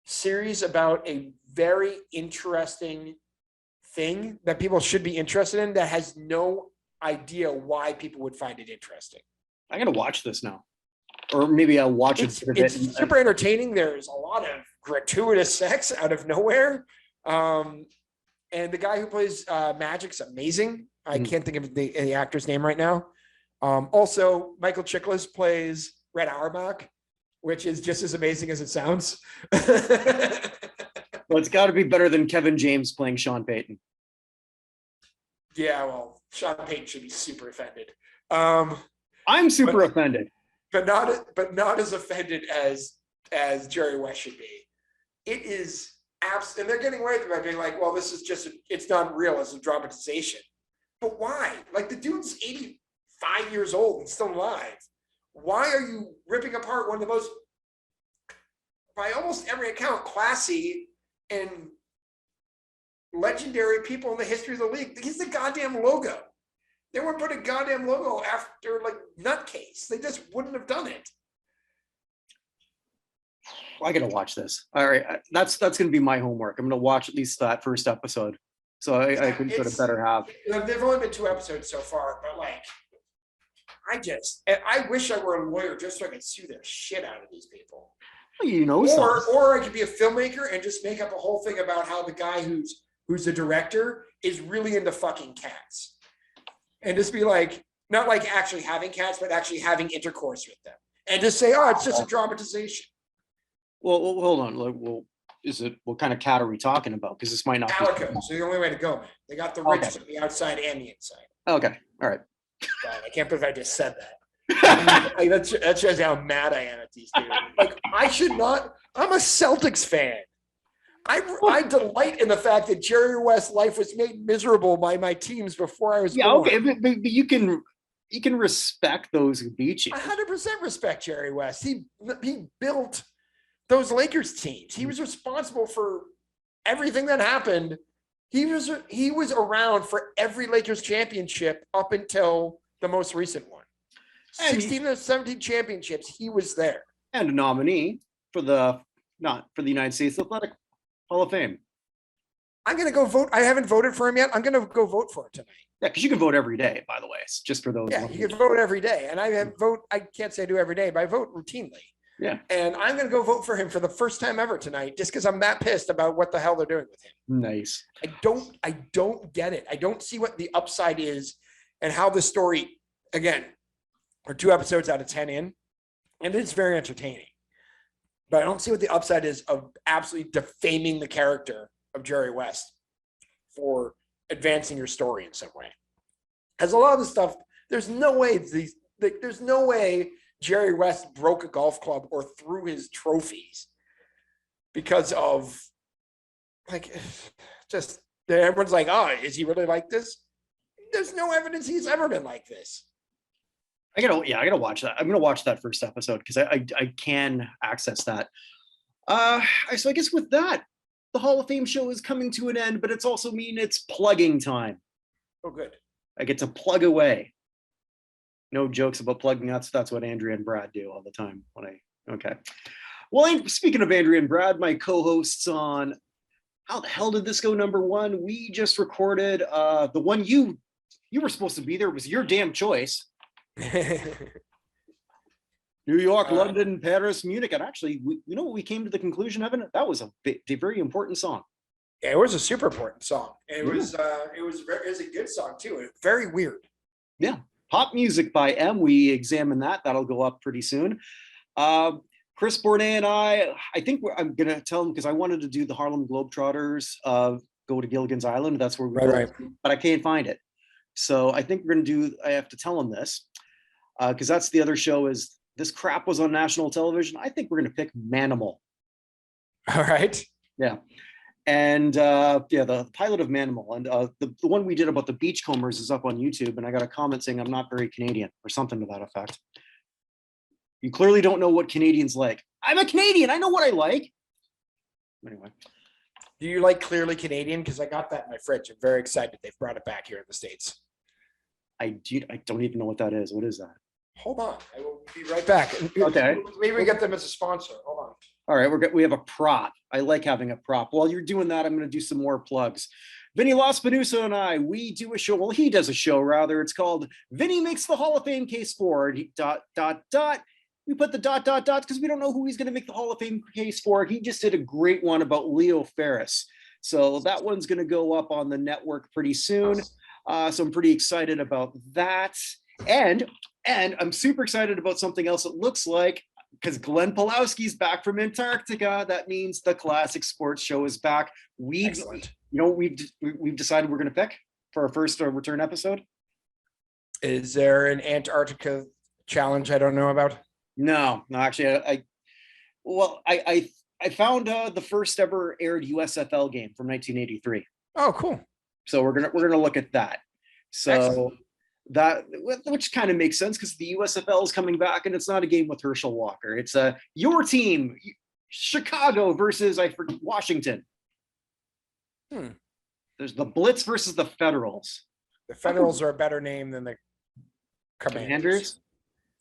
series about a very interesting thing that people should be interested in that has no idea why people would find it interesting. I gotta watch this now, or maybe I'll watch it. It's super entertaining. There's a lot of gratuitous sex out of nowhere, and the guy who plays Magic's amazing. I can't think of the actor's name right now. Also, Michael Chiklis plays Red Auerbach, which is just as amazing as it sounds. Well, it's got to be better than Kevin James playing Sean Payton. Yeah, well, Sean Payton should be super offended. I'm super offended, but not as offended as Jerry West should be. It is and they're getting away with it by being like, well, this is just it's not real, it's a dramatization. But why? The dude's 85 years old and still alive. Why are you ripping apart one of the most, by almost every account, classy and legendary people in the history of the league? He's the goddamn logo. They wouldn't put a goddamn logo after nutcase. They just wouldn't have done it. I gotta watch this. All right, that's gonna be my homework. I'm gonna watch at least that first episode, so I can sort of better have. There've only been 2 episodes so far, but I wish I were a lawyer just so I could sue the shit out of these people. Or I could be a filmmaker and just make up a whole thing about how the guy who's the director is really into fucking cats, and just be not actually having cats, but actually having intercourse with them, and just say, oh, it's just a dramatization. Well, hold on. Well, what kind of cat are we talking about? Because this might not. Calico. So the only way to go, man. They got the rich on the outside and the inside. Okay. All right. God, I can't believe I just said that. That shows how mad I am at these dudes. I should not. I'm a Celtics fan. I delight in the fact that Jerry West's life was made miserable by my teams before I was born. Okay, but you can respect those who beat you. 100% respect Jerry West. He built those Lakers teams. He was responsible for everything that happened. He was around for every Lakers championship up until the most recent one. And- 16 of 17 championships, he was there. And a nominee for the United States Athletic Hall of Fame. I'm going to go vote. I haven't voted for him yet. I'm going to go vote for it tonight. Yeah, because you can vote every day, by the way. It's just for those. Yeah, you can vote every day. And I can't say I do every day, but I vote routinely. Yeah. And I'm going to go vote for him for the first time ever tonight, just because I'm that pissed about what the hell they're doing with him. Nice. I don't get it. I don't see what the upside is and how the story, again, we're 2 episodes out of 10 in, and it's very entertaining. But I don't see what the upside is of absolutely defaming the character of Jerry West for advancing your story in some way. As a lot of the stuff, there's no way there's no way Jerry West broke a golf club or threw his trophies because of just everyone's like, oh, is he really like this? There's no evidence he's ever been like this. I gotta watch that. I'm gonna watch that first episode because I can access that. So I guess with that, the Hall of Fame show is coming to an end, but it's also mean it's plugging time. Oh, good. I get to plug away. No jokes about plugging. That's what Andrea and Brad do all the time. Okay. Well, speaking of Andrea and Brad, my co-hosts on How the Hell Did This Go #1? We just recorded the one you were supposed to be there. It was your damn choice. New York, London, Paris, Munich. And actually, you know what we came to the conclusion, Evan? That was a very important song. Yeah, it was a super important song. It was a good song too. Very weird. Yeah. Pop Music by M. We examine that. That'll go up pretty soon. Chris Bourdain and I think I'm going to tell him because I wanted to do the Harlem Globetrotters go to Gilligan's Island. That's where we go. Right. But I can't find it. So I think I have to tell him this because that's the other show is this crap was on national television. I think we're going to pick Manimal. All right. Yeah. And the pilot of Manimal and the one we did about the Beachcombers is up on YouTube. And I got a comment saying I'm not very Canadian or something to that effect. You clearly don't know what Canadians like. I'm a Canadian. I know what I like. Anyway. Do you like Clearly Canadian? Because I got that in my fridge. I'm very excited. They've brought it back here in the States. I don't even know what that is. What is that? Hold on. I will be right back. Okay. Maybe we get them as a sponsor. Hold on. All right. We have a prop. I like having a prop. While you're doing that, I'm going to do some more plugs. Vinny Laspinuso and I, we do a show. Well, he does a show rather. It's called Vinny Makes the Hall of Fame Case Forward. We put the ... because we don't know who he's going to make the Hall of Fame case for. He just did a great one about Leo Ferris. So that one's going to go up on the network pretty soon. So I'm pretty excited about that. And I'm super excited about something else it looks like, because Glenn Pulowski's back from Antarctica. That means the Classic Sports Show is back. We've decided we're going to pick for our first return episode. Is there an Antarctica challenge I don't know about? No, actually, I found the first ever aired USFL game from 1983. Oh, cool. So we're gonna look at that. So Excellent. that, which kind of makes sense because the USFL is coming back, and it's not a game with Herschel Walker. It's your team, Chicago versus Washington. There's the Blitz versus the Federals. The Federals are a better name than the Commanders.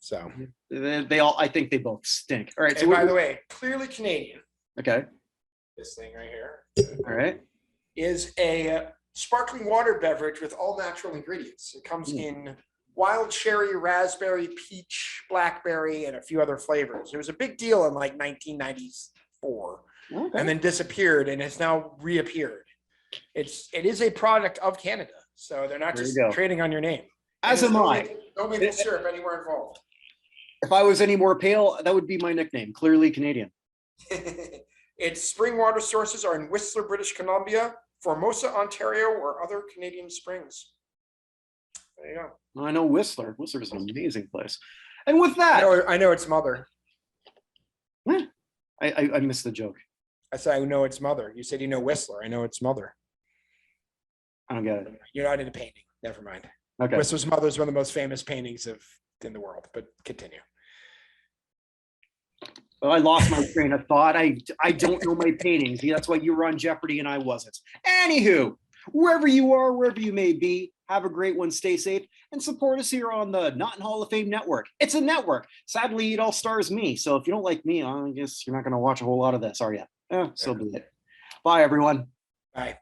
So I think they both stink. All right. And so by the way, Clearly Canadian. Okay. This thing right here. All right. Is a sparkling water beverage with all natural ingredients. It comes in wild cherry, raspberry, peach, blackberry, and a few other flavors. It was a big deal in like 1994, and then disappeared, and it's now reappeared. It is a product of Canada, so they're not just trading on your name. As am I. No maple syrup anywhere involved. If I was any more pale, that would be my nickname. Clearly Canadian. Its spring water sources are in Whistler, British Columbia, Formosa, Ontario, or other Canadian springs. There you go. I know Whistler. Whistler is an amazing place. And with that, I know its mother. I missed the joke. I said I know its mother. You said you know Whistler. I know its mother. I don't get it. You're not into painting. Never mind. Okay. Whistler's Mother is one of the most famous paintings in the world. But continue. Well, I lost my train of thought. I don't know my paintings. That's why you were on Jeopardy and I wasn't. Anywho, Wherever you are, wherever you may be, have a great one, stay safe, and support us here on the Not in Hall of Fame Network. It's a network. Sadly, it all stars me. So if you don't like me, I guess you're not going to watch a whole lot of this, are you? So be it. Bye, everyone. Bye.